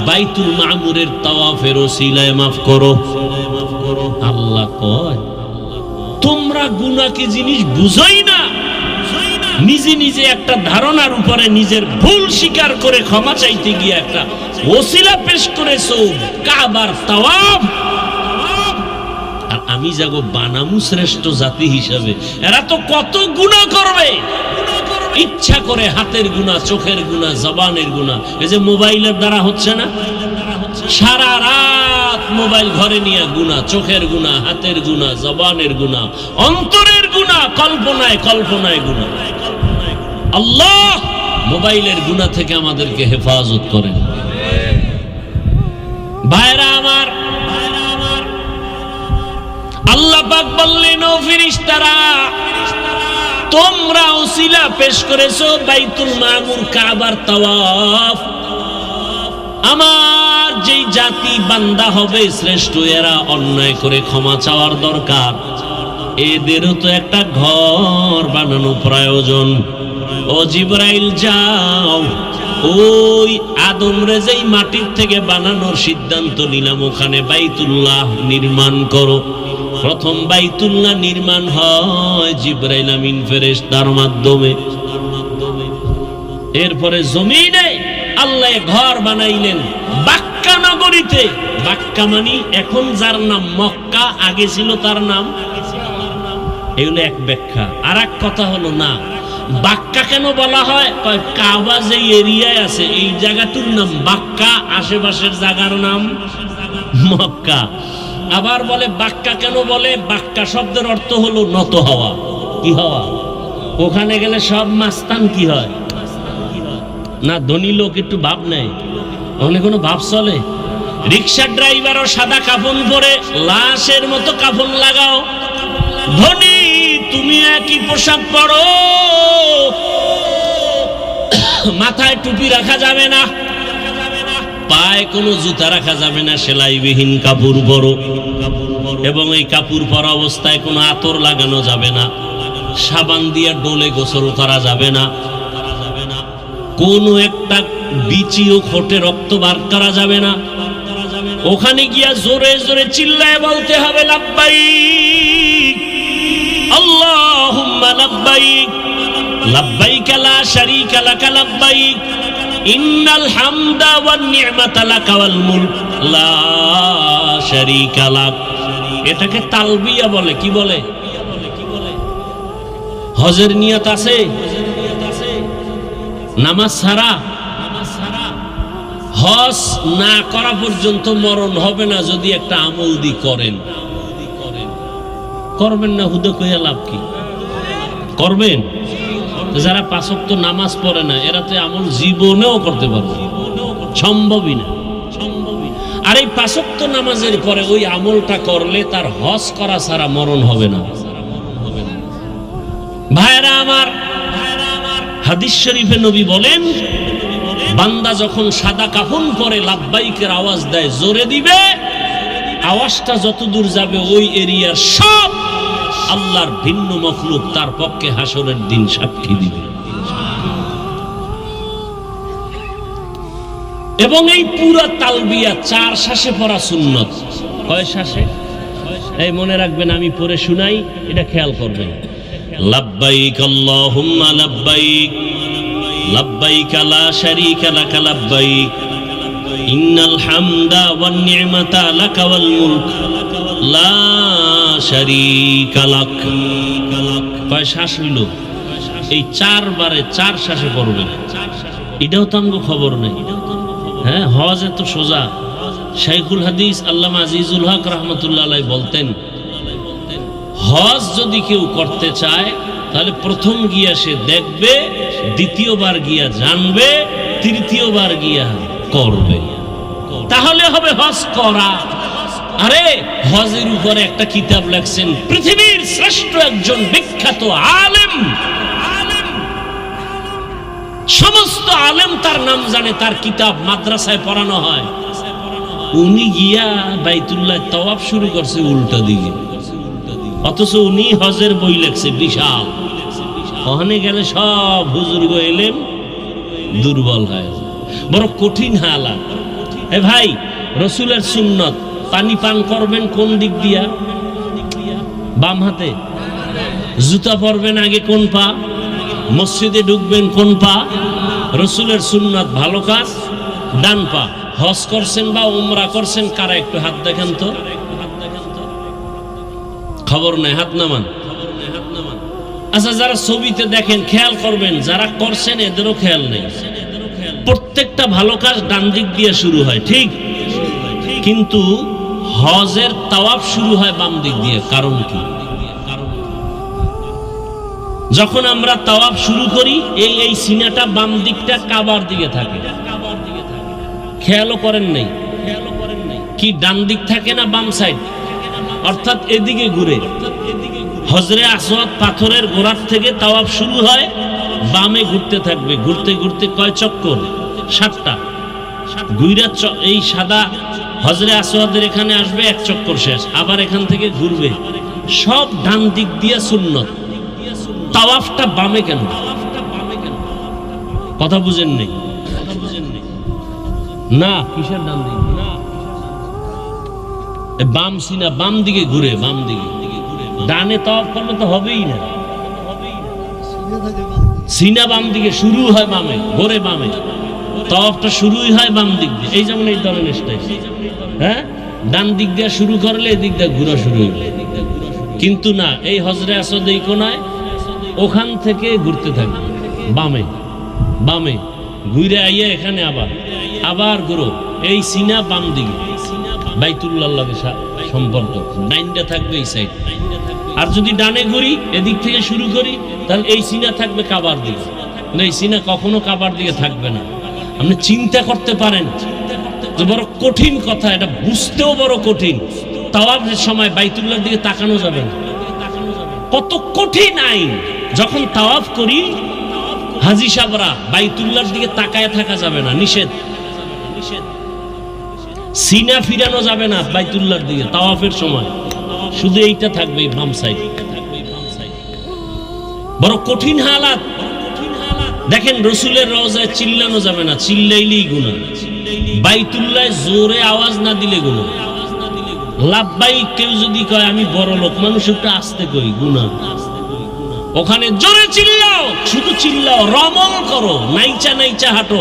বাইতুল মামুরের তাওয়াফের ওসিলায় মাফ করো। আল্লাহ কয়, তোমরা গুনাহ কি জিনিস বুঝোই না? নিজে নিজে একটা ধারণার উপরে নিজের ভুল স্বীকার করে ক্ষমা চাইতে গিয়ে একটা ওসিলা পেশ করেছো, কাবার তাওয়াফ। আর আমি যাগো বানামু শ্রেষ্ঠ জাতি হিসাবে, এরা তো কত গুনাহ করবে, ইচ্ছা করে হাতের গুনাহ, চোখের গুনাহ, জবানের গুনাহ। এই যে মোবাইলের দ্বারা হচ্ছে না, সারা রাত মোবাইল ঘরে নিয়ে গুনাহ, চোখের গুনাহ, হাতের গুনাহ, জবানের গুনাহ, অন্তরের গুনাহ, কল্পনায় কল্পনায় গুনাহ। আল্লাহ মোবাইলের গুনাহ থেকে আমাদেরকে হেফাজত করেন। ভাইরা আমার, আল্লাহ পাক বললেন, ও ফেরেশতারা, তোমরা ওসিলা পেশ করেছো বাইতুল মামুর, কাবার তাওয়াফ। আমার যেই জাতি বান্দা হবে শ্রেষ্ঠ, এরা অন্যায় করে ক্ষমা চাওয়ার দরকার। এদেরও তো একটা ঘর বানানো প্রয়োজন। ও জিবরাইল, যাও ওই আদমরে যেই মাটির থেকে বানানোর সিদ্ধান্ত নিলাম, ওখানে বাইতুল্লাহ নির্মাণ করো। প্রথম বাইতুল্লাহ নির্মাণ হয় জিবরাইল আমিন ফেরেশতার মাধ্যমে। এরপরে জমিনে আল্লাহ ঘর বানাইলেন বাক্কা নগরীতে। বাক্কা মানে এখন যার নাম মক্কা, আগে ছিল তার নাম। এগুলো এক ব্যাখ্যা। আর এক কথা হলো, না বাক্কা কেন বলা হয়? কাবা যে এরিয়ায় আছে এই জায়গাটার নাম বাক্কা, আশেপাশের জায়গার নাম মক্কা। আবার বলে বাক্কা কেন বলে? বাক্কা শব্দের অর্থ হলো নত হওয়া। কি হওয়া? ওখানে গেলে সব মাস্তান কি হয় না, ধনী লোক একটু ভাব নেয়, ওখানে কোনো ভাব চলে? রিক্সা ড্রাইভারও সাদা কাফন পরে লাশের মতো কাফন লাগাও। ধনী তুমি একই পোশাক পরো, মাথায় টুপি রাখা যাবে না, পায়ে কোনো জুতা রাখা যাবে না, সেলাইবিহীন কাপড় পরো। এবং এই কাপড় পরা অবস্থায় কোনো আতর লাগানো যাবে না, সাবান দিয়ে ডোলে গোসল করা যাবে না, কোনো একটা বিচিও খোটে রক্ত বার করা যাবে না। ওখানে গিয়া জোরে জোরে চিল্লায় বলতে হবে, লাব্বাইক আল্লাহুম্মা লাব্বাইক, লাব্বাইক লা শারীকা লাকা লাব্বাইক, ইন্নাল হামদা ওয়ান নি'মাতা লাকা ওয়াল মুলক লা শারীকা লাক। এটাকে তালবিয়া বলে। কি বলে? হজের নিয়ত আছে, নামাজ ছাড়া হজ না করা পর্যন্ত মরণ হবে না যদি একটা আমল দি করেন। করবেন না হুদে কইয়া লাভ কি? করবেন। যারা 5 ওয়াক্ত নামাজ পড়ে না, এরা তো আমল জীবনেও করতে পারবে, সম্ভবই না। আর এই 5 ওয়াক্ত নামাজের পরে ওই আমলটা করলে তার হজ করা ছাড়া মরণ হবে না। ভাইরা আমার, হাদিস শরীফে নবী বলেন, বান্দা যখন সাদা কাফন পরে লাব্বাইকের আওয়াজ দেয়, জোরে দিবে, আওয়াজটা যতদূর যাবে ওই এরিয়ার সব আল্লাহর ভিন্ন মখলুক তার পক্ষে হাসরের দিন সাক্ষী দিবে। এবং এই পুরা তালবিয়া 4 শ্বাসে পড়া সুন্নত। কয় শ্বাসে? এই মনে রাখবেন, আমি পড়ে শুনাই, এটা খেয়াল করবেন। লাব্বাইক আল্লাহুম্মা লাব্বাইক, লাব্বাইক লা শারীকা লাকা লাব্বাইক, ইন্নাল হামদা ওয়ান নি'মাতা লাকা ওয়াল মুলক লা শারীকা লাক। কয় শ্বাস হইল? এই 4 বারে 4 শ্বাসে পড়বেন। এটাও তো আমগো খবর নেই। হ্যাঁ, হজ এত সোজা। শাইখুল হাদিস আল্লামা আজিজুল হক রাহমাতুল্লাহ আলাইহি বলতেন, হজ যদি কেউ করতে চায় তাহলে প্রথম গিয়া সে দেখবে, দ্বিতীয়বার গিয়া জানবে, তৃতীয়বার গিয়া করবে, তাহলে হবে হজ করা। আরে হজের উপরে একটা কিতাব লেখছেন পৃথিবীর শ্রেষ্ঠ একজন বিখ্যাত আলেম, সমস্ত আলেম তার নাম জানে, তার কিতাব মাদ্রাসায় পড়ানো হয়। উনি গিয়া বাইতুল্লাহ তাওয়াফ শুরু করছে উল্টা দিকে, অথচ উনি হজের বই লেখছে বিশাল। ওখানে গেলে সব হুজুর এলেম দুর্বল হয়, বড় কঠিন হালাত। এ ভাই, রসুলের সুন্নত, পানি পান করবেন কোন দিক দিয়া? বাম হাতে। জুতা পরবেন আগে কোন পা? মসজিদে ঢুকবেন কোন পা? রসুলের সুন্নত, ভালো কাজ ডান পা। হজ করছেন বা উমরা করছেন কারা? একটু হাত দেখেন তো। খবর নাই, হাত নামান। আচ্ছা, যারা ছবিতে দেখেন খেয়াল করবেন, যারা করছেন এদেরও খেয়াল নেই। প্রত্যেকটা ভালো কাজ ডান দিক দিয়ে শুরু হয়, ঠিক, কিন্তু হজের তাওয়াফ শুরু হয় বাম দিক দিয়ে। কারণ কি? যখন আমরা তাওয়াফ শুরু করি এই সিনাটা বাম দিকটা কাবার দিকে থাকে, খেয়ালও করেন নাই কি? ডান দিক থাকে না বাম সাইড, অর্থাৎ এদিকে ঘুরে। হজরে আসওয়াদ পাথরের গোড়ার থেকে তাওয়াফ শুরু হয়, বামে ঘুরতে থাকবে, ঘুরতে ঘুরতে কয় চক্কর? 7টা। ঘুইরা এই সাদা হজরে আসওয়াদের এখানে আসবে, 1 চক্কর শেষ, আবার এখান থেকে ঘুরবে। সব ডান দিক দিয়ে সুন্নত। তাওয়াফটা বামে কেন? কথা বুঝেন নেই না? কিসের ডান দিক? বাম সিনা বাম দিকে ঘুরে, বাম দিকে। ডানে তাওয়াফ করলে তো হবেই না। সিনা বাম দিকে শুরু হয়, বামে ঘোরে, বামে তাওয়াফটা শুরুই হয় বাম দিক দিয়ে। এই যেমন এই ধরনের স্টাইল, হ্যাঁ, ডান দিক দিয়ে শুরু করলে এদিক দিয়ে ঘোরা শুরু হইবে। কিন্তু না, এই হজরে আসওয়াদ এই কোনায়, ওখান থেকে ঘুরতে থাকবে বামে, বামে ঘুরে আইয়া এখানে আবার ঘুরো। এই সিনা বাম দিকে, বাইতুল্লাহর লগে সম্পর্ক, ডাইনটা থাকবে এই সাইড। আর যদি ডানে ঘুরি, এদিক থেকে শুরু করি, তাহলে এই সিনা থাকবে কাবার দিকে। এই সিনা কখনো কাবার দিকে থাকবে না। আপনি চিন্তা করতে পারেন যে বড় কঠিন কথা, এটা বুঝতেও বড় কঠিন। তাওয়াফের সময় বাইতুল্লাহর দিকে তাকানো যাবে না, কত কঠিন আইন। যখন তাওয়াফ করি হাজী সাহেবরা, বাইতুল্লাহর দিকে তাকায় থাকা যাবে না, নিষেধ। সিনা ফিরানো যাবে না বাইতুল্লাহর দিকে তাওয়াফের সময়, শুধু এইটা থাকবে বাম সাইড। বড় কঠিন হালাত। দেখেন, রসুলের রওজায় চিল্লানো যাবে না, চিল্লাইলেই গুনাহ। বাইতুল্লায় জোরে আওয়াজ না দিলে গুনাহ। লাব্বাইক কেউ যদি কয় আমি বড় লোক মানুষ, একটু আস্তে কই, গুনাহ। ওখানে জোরে চিল্লাও, শুধু চিল্লাও, রমল করো, নাইচা নাইচা হাঁটো।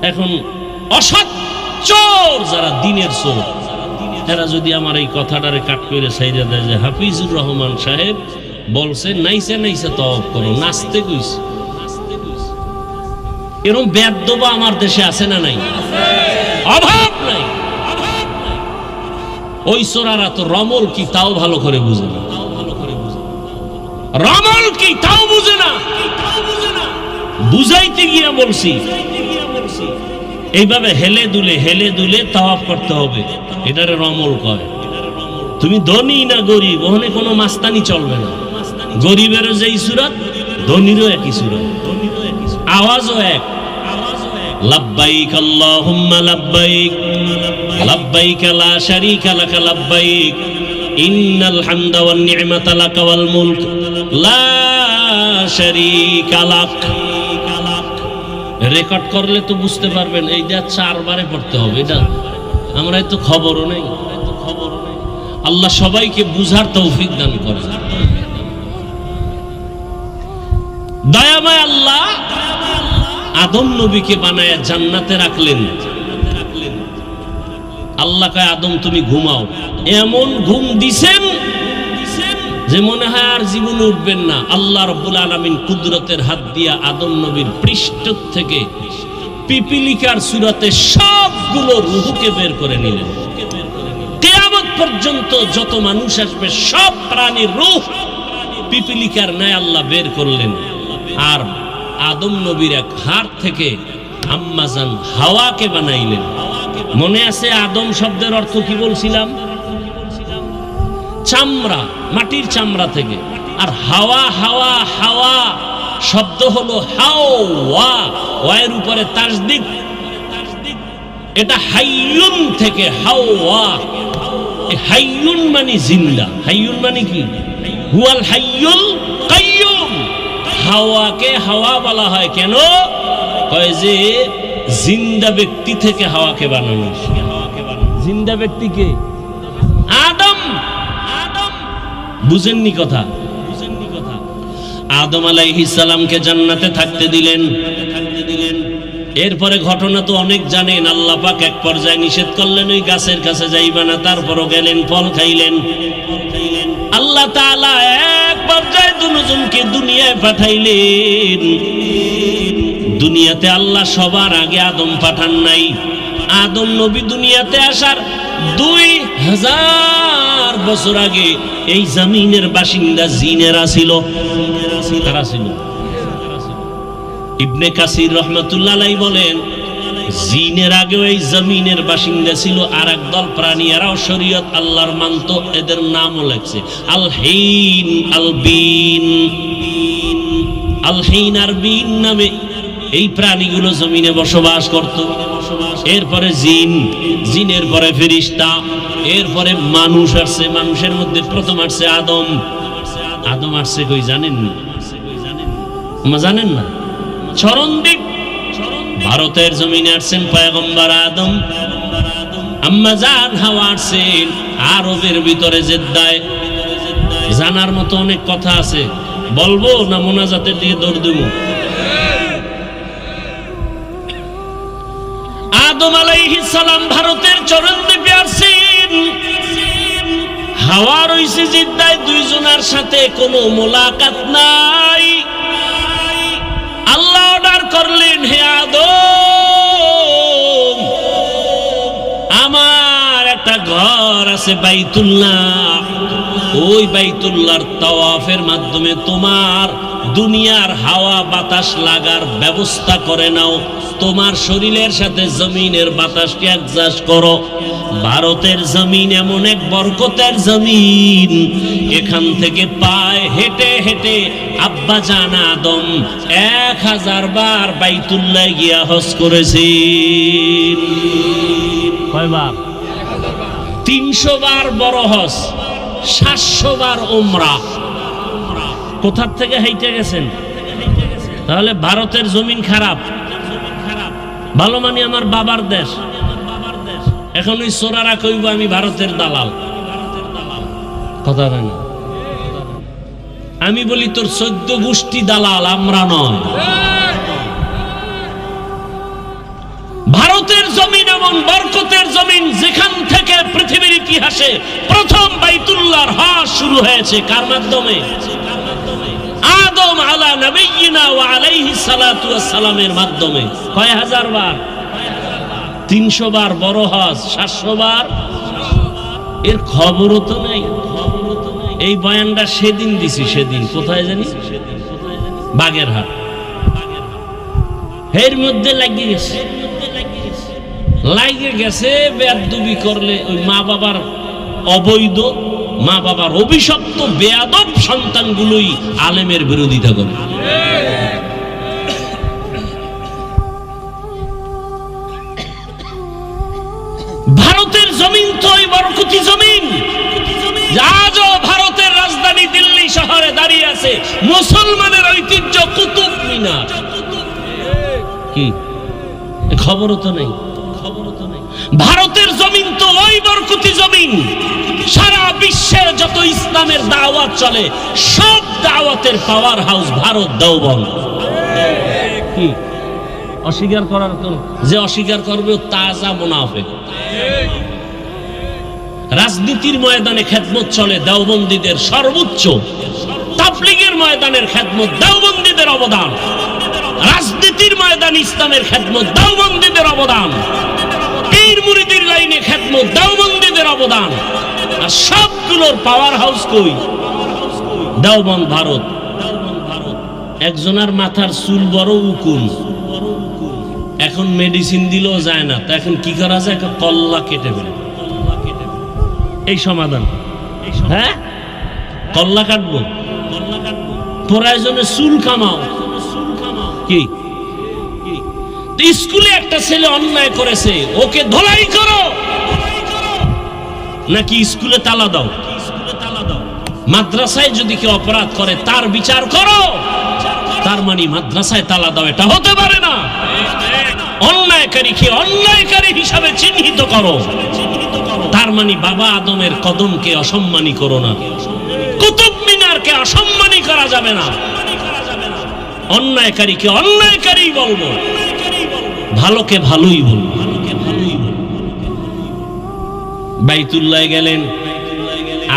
এখন অসৎ চোর যারা, দিনের চোর, এরা যদি আমার এই কথাটারে কাট করে সাইডে দেয় যে হাফিজুর রহমান সাহেব বলছে নাইচা নাইচা তাওয়াফ করো, নাচতে কইছে, এরকম বেয়াদবা আমার দেশে আছে না নাই? অভাব নাই। ওই চোরারা তো রমল কি তাও ভালো করে বুঝে না, রমল কি তাও বুঝে না। বুঝাইতে গিয়ে বলছি এইভাবে হেলে দুলে তাওয়াফ করতে হবে, এটারে রমল কয়। তুমি ধনী না গরিব, ওখানে কোনো মাস্তানি চলবে না। গরিবেরও যেই সুরাত, ধনীরও একই সুরাত, আওয়াজও এক। লাব্বাইক আল্লাহুম্মা লাব্বাইক, লাব্বাইক লা শারীকা লাক লাব্বাইক, ইন্নাল হামদা ওয়ান নি'মাতা লাক ওয়াল মুলক লা শারীকা লাক। রেকর্ড করলে তো বুঝতে পারবেন, এইটা 4 বারে পড়তে হবে। এটা আমরা তো খবরও নেই। আল্লাহ সবাইকে বুঝার তৌফিক দান করেন। দয়াময় আল্লাহ আদম নবীকে বানায়া জান্নাতে রাখলেন। আল্লাহ কয় আদম তুমি ঘুমাও। এমন ঘুম দিছেন যে মনে হয় আর জীবনে উঠবেন না। আল্লাহ রাব্বুল আলামিন কুদরতের হাত দিয়া আদম নবীর পৃষ্ঠ থেকে পিপিলিকার সূরাতে সবগুলো রূহকে বের করে নিলেন। কিয়ামত পর্যন্ত যত মানুষ আসবে সব প্রাণীর রূহ পিপিলিকার ন্যায় আল্লাহ বের করলেন। আর আদম নবীর এক হাড় থেকে আম্মাজান হাওয়াকে বানাইলেন। মনে আছে আদম শব্দের অর্থ কি বলছিলাম? চামড়া, মাটির চামড়া থেকে। আর হাওয়া হাওয়া হাওয়া শব্দ হলো হাওয়া, ওয়ের উপরে তাসদিদ, এটা হাইয়ুন থেকে হাওয়া। হাইয়ুন মানে জিন্দা। হাইয়ুন মানে কি? হুয়াল হাইয়ুল কাইয়ুম। হাওয়াকে হাওয়া বলা হয় কেন? কয় যে জিন্দা ব্যক্তি থেকে হাওয়াকে বানানো। জিন্দা ব্যক্তিকে আদম। বুঝেননি কথা? আদম আলাইহিস সালামকে জান্নাতে থাকতে দিলেন। এরপরে ঘটনা তো অনেক জানেন। আল্লাহ পাক এক পর্যায়ে নিষেধ করলেন ওই গাছের কাছে যাইবা না, তারপরও গেলেন, ফল খাইলেন। আল্লাহ তাআলা এক পর্যায়ে দুজনকে দুনিয়ায় পাঠাইলেন। দুনিয়াতে আল্লাহ সবার আগে আদম পাঠান নাই। আদম নবী দুনিয়াতে আসার 2000 বছর আগে এই জমিনের বাসিন্দা জিনেরা ছিল। তারা ছিল। ইবনে কাসির রাহমাতুল্লাহ আলাইহি বলেন জিনের আগেও এই জমিনের বাসিন্দা ছিল আর একদল প্রাণী, এরাও শরীয়ত আল্লাহর মানতো। এদের নামও লেখছে আল হিন আল বিন। আল হিন আর বিন নামে এই প্রাণীগুলো জমিনে বসবাস করত। এরপরে জিন, জিনের পরে ফেরেশতা, এরপরে মানুষ আসছে। মানুষের মধ্যে প্রথম আসছে আদম। আদম আসছে কই জানেন না? জানেন না? চরণদ্বীপ ভারতের জমিনে আসছেন পয়গম্বর আদম। আম্মা জান হাওয়া আসছেন আরবের ভিতরে জেদ্দায়। জানার মতো অনেক কথা আছে, বলবো না মোনাজাতের দিকে দৌড় দেব? আদম আলাইহিস সালাম ভারতের চরণদ্বীপে আসছেন। হাওয়া রইছে জিদ্দায়, দুইজনের সাথে কোনো মোলাকাত নাই। আল্লাহ অর্ডার করলেন, হে আদম, আমার একটা ঘর আছে বাইতুল্লাহ, ওই বাইতুল্লাহর তাওয়াফের মাধ্যমে তোমার দুনিয়ার হাওয়া বাতাস লাগার ব্যবস্থা করে নাও। তোমার শরীরের সাথে জমিনের বাতাসকে অ্যাডজাস্ট করো। ভারতের জমিন এমন এক বরকতের জমিন, এখান থেকে পায়ে হেঁটে হেঁটে আব্বা জান আদম 1000 বার বাইতুল্লাহ গিয়া হজ করেছেন। কয়বার? 300 বার বড় হজ, 700 বার উমরা। কোথার থেকে হেঁটে গেছেন? তাহলে ভারতের জমিন খারাপ? ভালো মানে আমার বাবার দেশ। এখন ওই সোরারা কইব আমি ভারতের দালাল। কথা হয় না? আমি বলি তোর 14 গোষ্ঠী দালাল, আমরা নয়। ভারতের জমিন এমন বরকতের জমিন, যেখান থেকে পৃথিবীর ইতিহাসে প্রথম বাইতুল্লাহর হজ শুরু হয়েছে। কার মাধ্যমে? আদম আলা নবিয়িনা ওয়া আলাইহিস সালাতু ওয়াস সালামের মাধ্যমে। কয় হাজার বার? 300 বার বড় হজ, 700 বার। এর খবরও তো নাই। এই বয়ানটা সেদিন দিছি। সেদিন কোথায় জানি? বাগেরহাট। এর মধ্যে লাগিয়ে গেছে, লাগিয়ে গেছে। বেয়াদবি করলে ওই মা বাবার অবৈধ, মা বাবার অভিশপ্ত বেয়াদব সন্তানগুলোই আলেমের বিরোধিতা করে। ভারতের জমিন তো ওই বরকতি জমিন। আজও ভারতের রাজধানী দিল্লি শহরে দাঁড়িয়ে আছে মুসলমানের ঐতিহ্য কুতুব মিনার। কি খবরও তো নেই? ভারতের জমিন তো ওই বরকতি জমিন। সারা বিশ্বের যত ইসলামের দাওয়াত চলে, সব দাওয়াতের পাওয়ার হাউস ভারত দেওবন্দ। কি অস্বীকার করার? যে অস্বীকার করবে তাজা মুনাফিক। রাজনীতির ময়দানে খেদমত চলে দেওবন্দীদের সর্বোচ্চ, তাবলীগের ময়দানের খেদমত দেওবন্দীদের অবদান, রাজনীতির ময়দান ইসলামের খেদমত দেওবন্দীদের অবদান, পীর মুরিদির লাইনে খেদমত দেওবন্দীদের অবদান। আর সবগুলোর পাওয়ার হাউস কই? দেওবন্দ, ভারত। একজনের মাথার চুল বড় উকুন, এখন মেডিসিন দিলেও যায় না, তা এখন কি করা যায়? কল্লা কেটে ফেলে, এই সমাধান। হ্যাঁ, কল্লা কাটবো, প্রয়োজনে চুল কামাও। কি স্কুলে একটা ছেলে অন্যায় করেছে, ওকে ধোলাই করো, নাকি স্কুলে তালা দাও? মাদ্রাসায় যদি কেউ অপরাধ করে তার বিচার করো, তার মানে মাদ্রাসায় তালা দাও, এটা হতে পারে না। অন্যায়কারীকে অন্যায়কারী হিসাবে চিহ্নিত করো, তার মানে বাবা আদমের কদমকে অসম্মানী করো না, কুতুব মিনারকে অসম্মানী করা যাবে না। অন্যায়কারীকে অন্যায়কারী বলবো, ভালোকে ভালোই বলবো। বাইতুল্লাহ গেলেন,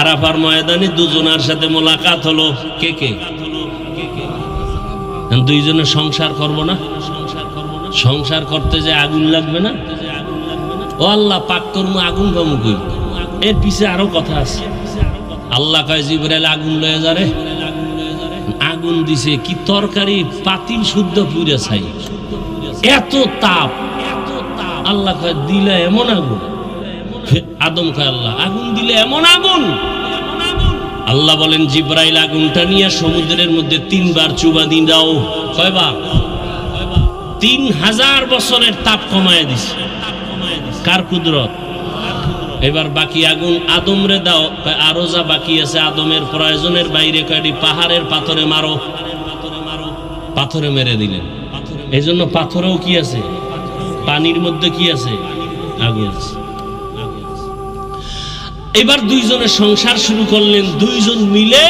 আরাফার ময়দানে দুজনের সাথে মোলাকাত হলো। কে কে? দুইজনে সংসার করব না? সংসার করতে যে আগুন লাগবে না? ও আল্লাহ, পাক কর্ম আগুন পামু কই? এর পিছে আরো কথা আছে। আল্লাহ কয় জিবরাইল আগুন লয়ে যারে। আগুন দিছে কি তরকারি, পাতিল শুদ্ধ পুড়ে ছাই, এত তাপ। আল্লাহ কয় দিলে এমন আগুন। আদম কয় আল্লাহ আগুন দিলে এমন আগুন? আল্লাহ বলেন জিবরাইল আগুনটা নিয়ে সমুদ্রের মধ্যে 3 বার চুবা দিন দাও। কয়বার? 3000 বছরের তাপ কমায় দিছে। কার কুদরত? এবার বাকি আগুন আদমরে দাও। আরো যা বাকি আছে আদমের প্রয়োজনের বাইরে কয়টি পাহাড়ের পাথরে মারো। পাথরে মেরে দিলেন। এই জন্য পাথরেও কি আছে? পানির মধ্যে কি আছে? আগুন আছে। এবার দুইজনে সংসার শুরু করলেন, দুইজন মিলে।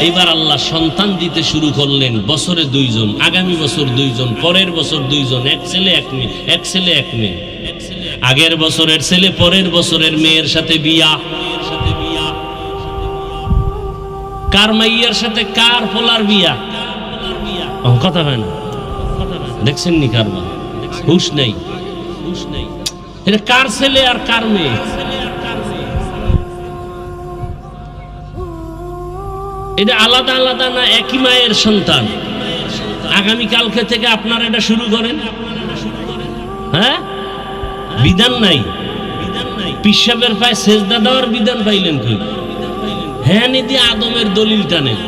এবার আল্লাহ সন্তান দিতে শুরু করলেন। বছরে 2 জন, আগামী বছর 2 জন, পরের বছর 2 জন, এক ছেলে এক মেয়ে, এক ছেলে এক মেয়ে। আগের বছরের ছেলে পরের বছরের মেয়ের সাথে বিয়া। কার মাইয়ার সাথে কার পোলার বিয়া? কথা হয় না, দেখছেন নি? কারবার হুশ নেই, হুশ নেই। এটা কার ছেলে আর কার মেয়ে? এটা আলাদা আলাদা না, একই মায়ের সন্তান? আগামীকালকে থেকে আপনারা এটা শুরু করেন। হ্যাঁ, বিধান নাই। পিসাবের পায়ে সেজদা দেওয়ার বিধান পাইলেন কই? হ্যাঁ, নিদি আদমের দলিল টানেন।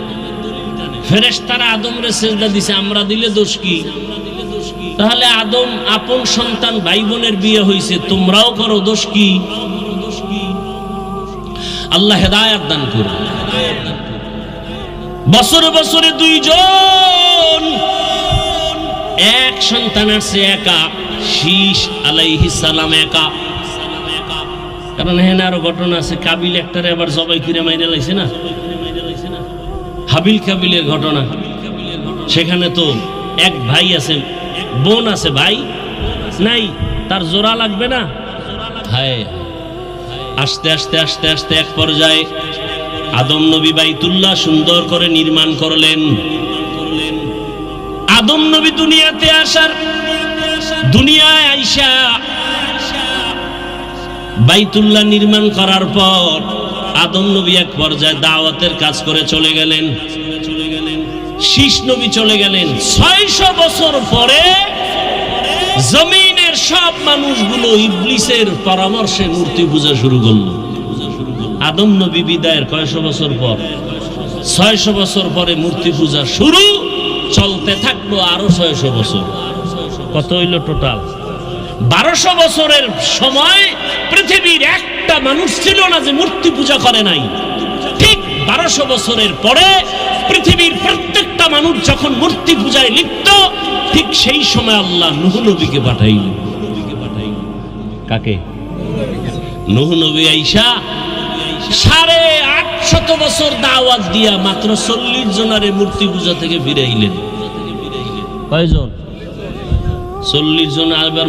ফেরেশতারা আদমরে সেজদা দিছে, আমরা দিলে দোষ কি? তাহলে আদম আপন সন্তান, ভাই বোনের বিয়ে হয়েছে, তোমরাও করো, দোষ কি? আল্লাহ হেদায়েত দান করুন। বছরে বছরে 2 জন, এক সন্তান আসছে একা। শীষ আলাইহিস সালাম একা। কারণ হ্যাঁ আরো ঘটনা আছে। কাবিল একটারে আবার জবাই করে মাইরে লাইছে না, হাবিল কাবিলের ঘটনা। সেখানে তো এক ভাই আছে, বোন আছে, ভাই নাই, তার জোড়া লাগবে না। হায়, আস্তে আস্তে আস্তে আস্তে এক পর্যায়ে আদম নবী বাইতুল্লাহ সুন্দর করে নির্মাণ করলেন। আদম নবী দুনিয়াতে আসার, দুনিয়ায় আইসা বাইতুল্লাহ নির্মাণ করার পর আদম নবী এক পর্যায়ে দাওয়াতের কাজ করে চলে গেলেন। শীষ নবী চলে গেলেন। 600 বছর পরে জমিনের সব মানুষগুলো ইবলিসের পরামর্শে মূর্তি পূজা শুরু করলো। আদম নবী বিদায়ের কয়শো বছর পর? 600 বছর পরে মূর্তি পূজা শুরু, চলতে থাকলো আরো 600 বছর। কত হইল টোটাল? 1200 বছরের সময় পৃথিবীর একটা মানুষ ছিল না যে মূর্তি পূজা করে নাই। ঠিক 1200 বছরের পরে পৃথিবীর প্রত্যেকটা মানুষ যখন মূর্তি পূজায় লিপ্ত, ঠিক সেই সময় আল্লাহ নূহ নবীকে পাঠাইল। কাকে? নূহ নবী আইসা 850 বছর দাওয়াত দিয়া মাত্র 40 জনের মূর্তি পূজা থেকে ফিরাইলেন। কয়জন? 40 জন। আবার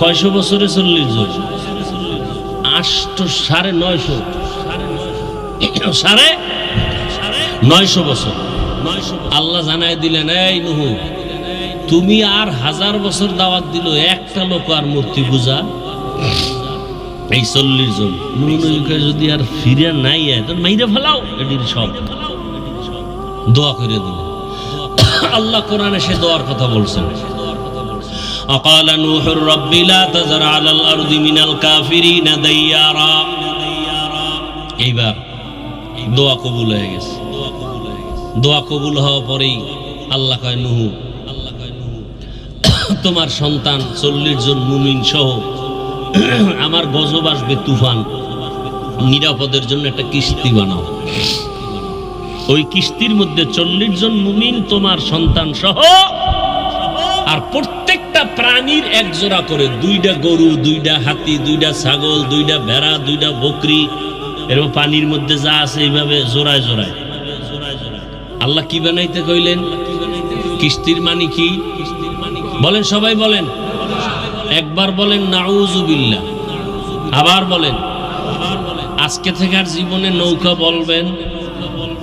কয়শো বছরে 40 জন? 950 বছর। আল্লাহ জানাই দিলেন, এই নূহ, তুমি আর 1000 বছর দাওয়াত দিল, একটা লোক আর মূর্তি পূজা এই 40 জন নূহ যদি আর ফিরে নাই তখন মাইরে ফেলাও, এটির সব দোয়া করে দিলেন। আল্লাহ কোরআনে সে দোয়ার কথা বলছেন, وقال نوح رب لا تذر على الأرض من الكافرين ديارا। এইবার দোয়া কবুল হয়ে গেছে। দোয়া কবুল হওয়া পরেই আল্লাহ কয়, নূহ, তোমার সন্তান 40 জন মুমিন সহ আমার গজব আসবে, তুফান, নিরাপদের জন্য একটা কিস্তি বানাও। ওই কিস্তির মধ্যে 40 জন মুমিন তোমার সন্তান সহ, আর প্রত্যেকটা প্রাণীর এক জোড়া করে, 2টা গরু, 2টা হাতি, 2টা ছাগল, 2টা ভেড়া, 2টা বকরি, এরকম পানির মধ্যে যা আছে এইভাবে জোড়ায় জোড়ায়। আল্লাহ কি বানাইতে কইলেন? কিস্তির মানে কি বলেন? সবাই বলেন, একবার বলেন নাউযুবিল্লাহ, আবার বলেন। আজকে থেকে আর জীবনে নৌকা বলবেন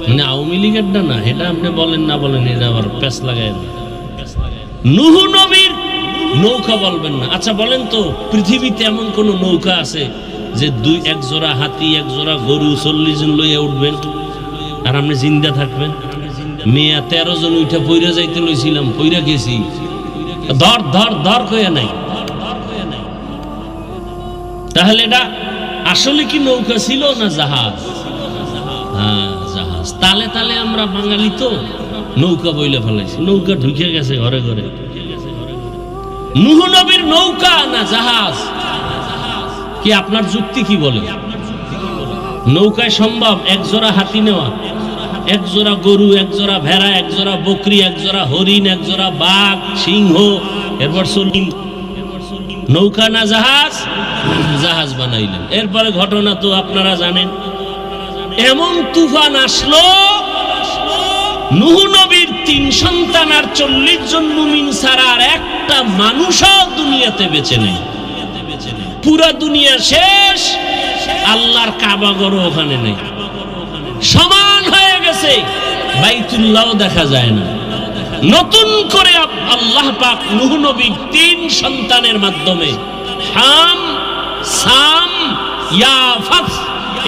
মানে আওয়ামী লীগের না, এটা আপনি বলেন না, বলেন এটা আবার পেছ লাগায় না। নূহ নবীর নৌকা বলবেন না। আচ্ছা বলেন তো, পৃথিবীতে এমন কোন নৌকা আছে যে এক জোড়া হাতি, এক জোড়া গরু, 40 জন লইয়া উঠবেন আর আপনি জিন্দা থাকবেন? মেয়া 13 জন উঠে পইরা যাইতে লইছিলাম, পইরা গেছি, ধর ধর ধর কইয়া নাই। তাহলে এটা আসলে কি নৌকা ছিল না জাহাজ? হ্যাঁ, জাহাজ। তালে তালে আমরা বাঙালি তো নৌকা বইলে ফেলাইছি, নৌকা ঢুকে গেছে ঘরে ঘরে। নূহ নবীর নৌকা না জাহাজ? কি আপনার যুক্তি কি বলে? নৌকায় সম্ভব এক জোড়া হাতি নেওয়া, এক জোড়া গরু, এক জোড়া ভেড়া, এক জোড়া বকরি, এক জোড়া হরিণ, এক জোড়া বাঘ, সিংহ, এরপর নৌকা না জাহাজ? জাহাজ বানাইলেন। এরপরে ঘটনা তো আপনারা জানেন, এমন তুফান আসলো, নূহ নবীর 3 সন্তান আর 40 জন মুমিন ছাড়া আর একটা মানুষও দুনিয়াতে বেঁচে নেই। পুরা দুনিয়া শেষ, আল্লাহর কাবা ঘর ওখানে নেই, সমান হয়ে গেছে, বাইতুল্লাহও দেখা যায় না। নতুন করে আল্লাহ পাক নূহ নবীর 3 সন্তানের মাধ্যমে হাম, সাম, ইয়াফাস,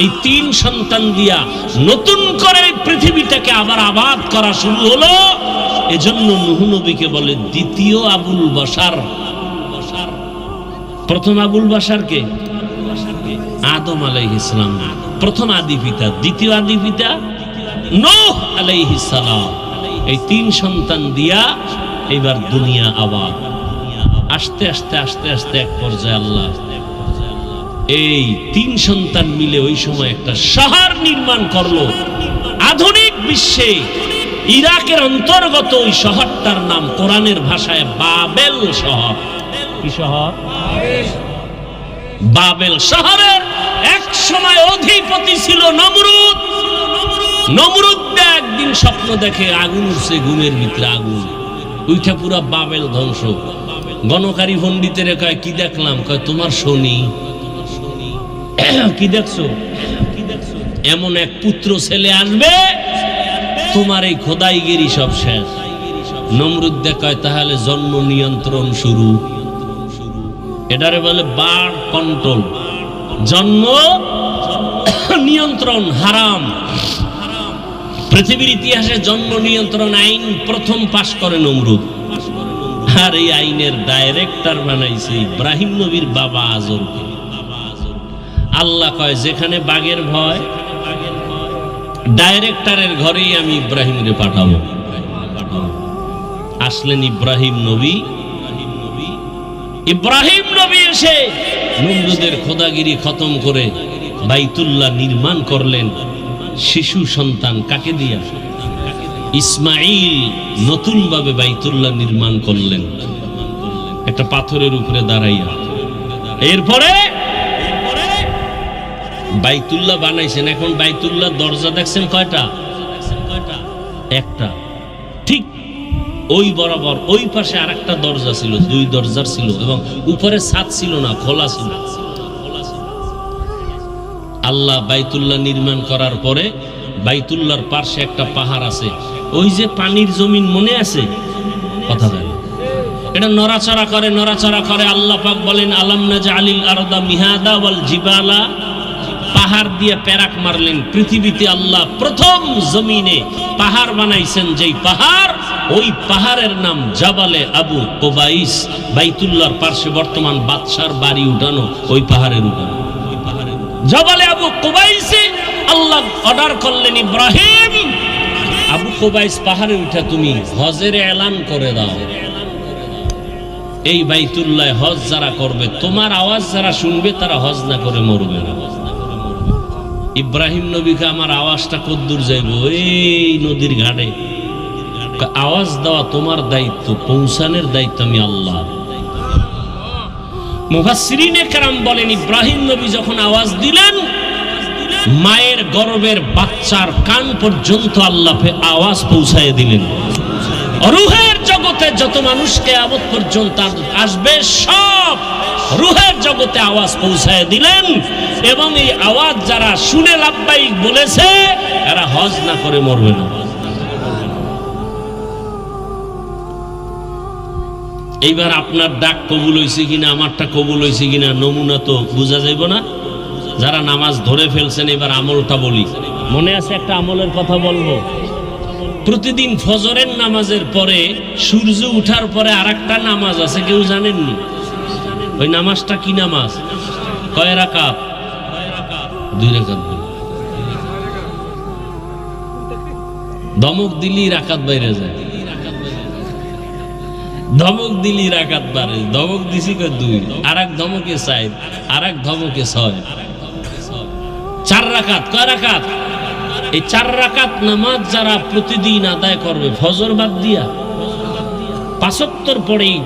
এই 3 সন্তান দিয়া নতুন করে পৃথিবীটাকে আবার আবাদ করা শুরু হলো। এজন্য নূহ নবীকে বলে দ্বিতীয় আবুল বাশার। প্রথম আবুল বাশার কে? আদম আলাইহিস সালাম, প্রথম আদি পিতা। দ্বিতীয় আদি পিতা নূহ আলাইহিস সালাম। এই 3 সন্তান দিয়া এবার দুনিয়া আবাদ। আস্তে আস্তে আস্তে আস্তে এক পর্যায়ে আল্লাহ এই 3 সন্তান মিলে ওই সময় একটা শহর নির্মাণ করলো। আধুনিক বিশ্বে ইরাকের অন্তর্গত ওই শহরটার নাম কোরআনের ভাষায় বাবেল শহর। কি শহর? বাবেল শহরের এক সময় অধিপতি ছিল নমরুদ। নমরুদ একদিন স্বপ্ন দেখে আগুন উঠছে, ঘুমের ভিতরে আগুন উঠে পুরা বাবেল ধ্বংস। গণকারী পণ্ডিতের কয় কি দেখলাম? কয় তোমার শনি। কি দেখছো? এমন এক পুত্র ছেলে আসবে, তোমার এই খোদাইগিরি সব শেষ। নমরুদ দেখায় তাহলে জন্ম নিয়ন্ত্রণ শুরু। এটারে বলে বার্থ কন্ট্রোল, জন্ম নিয়ন্ত্রণ হারাম। পৃথিবীর ইতিহাসে জন্ম নিয়ন্ত্রণ আইন প্রথম পাশ করে নমরুদ, আর এই আইনের ডাইরেক্টর বানাইছে ইব্রাহিম নবীর বাবা আজরকে। আল্লাহ কয় যেখানে বাঘের ভয়, ডাইরেক্টরের ঘরেই আমি ইব্রাহিমকে পাঠাবো। আসলেন ইব্রাহিম নবী। ইব্রাহিম নবী এসে নমরুদের খোদাগিরি খতম করে বাইতুল্লাহ নির্মাণ করলেন। শিশু সন্তান কাকে দিয়া? ইসমাইল নতুন ভাবে বাইতুল্লাহ নির্মাণ করলেন একটা পাথরের উপরে দাঁড়াইয়া। এরপরে বাইতুল্লাহ বানাইছেন। এখন বাইতুল্লাহ দরজা দেখছেন কয়টা? একটা। ঠিক ওই বরাবর ওই পাশে আরেকটা দরজা ছিল, 2 দরজার ছিল, এবং উপরে ছাদ ছিল না, খোলা ছিল। আল্লাহ বাইতুল্লাহ নির্মাণ করার পরে বাইতুল্লাহর পাশে একটা পাহাড় আছে, ওই যে পানির জমিন মনে আছে কথা বলে, এটা নড়াচড়া করে। আল্লাহ পাক বলেন আলাম নাজআলিল আরদা মিহাদা ওয়াল জিবালা, পাহাড় দিয়ে প্যারাক মারলেন। পৃথিবীতে আল্লাহ প্রথম জমিনে পাহাড় বানাইছেন, যেই পাহাড়, ওই পাহাড়ের নাম জাবালে আবু কুবাইস। বাইতুল্লাহর পাশে বর্তমান বাদশার বাড়ি উঠানো ওই পাহাড়ের উঠানো জাবালে আবু কুবাইসে আল্লাহ অর্ডার করলেন, ইব্রাহিম আবু কুবাইস পাহাড়ে উঠা তুমি হজের এলান করে দাও। এই বাইতুল্লাহ হজ যারা করবে, তোমার আওয়াজ যারা শুনবে তারা হজ না করে মরবে না। ইব্রাহিম নবীকে আমার আওয়াজটা কদ্দূর যাইব? এই নদীর ঘাটে। আওয়াজ দেওয়া তোমার দায়িত্ব, পৌঁছানোর দায়িত্ব আমি আল্লাহ। মুফাসসিরিনে কেরাম বলেন ইব্রাহিম নবী যখন আওয়াজ দিলেন, মায়ের গর্ভের বাচ্চার কান পর্যন্ত আল্লাহ আওয়াজ পৌঁছায় দিলেন। রূহের জগতে যত মানুষ কিয়ামত পর্যন্ত আসবে, সব রূহের জগতে আওয়াজ পৌঁছায় দিলেন। এবং এই আওয়াজ যারা শুনে লাব্বাইক বলেছে, এরা হজ না করে মরবে না। এইবার আপনার ডাক কবুল হয়েছে কিনা, আমারটা কবুল হয়েছে কিনা নমুনা তো বোঝা যাইব না। যারা নামাজ ধরে ফেলছেন, এবার আমলটা বলি। মনে আছে একটা আমলের কথা বলবো। প্রতিদিন ফজরের নামাজের পরে সূর্য উঠার পরে আরেকটা নামাজ আছে, কেউ জানেননি? ওই নামাজটা কি নামাজ? কয় রাকাত? 2 রাকাত। ধমক দিলি রাকাত বাইরে যায়, ধমক দিলি রাকাত বাড়ে। ধমক দিছি কয় 2, আর এক ধমকে 4, আর এক ধমকে 6। 4 রাকাত। কয় রাকাত? এই 4 রাকাত নামাজ যারা প্রতিদিন আদায় করবে, ফজর বাদ দিয়া 5 ওয়াক্তের পরেই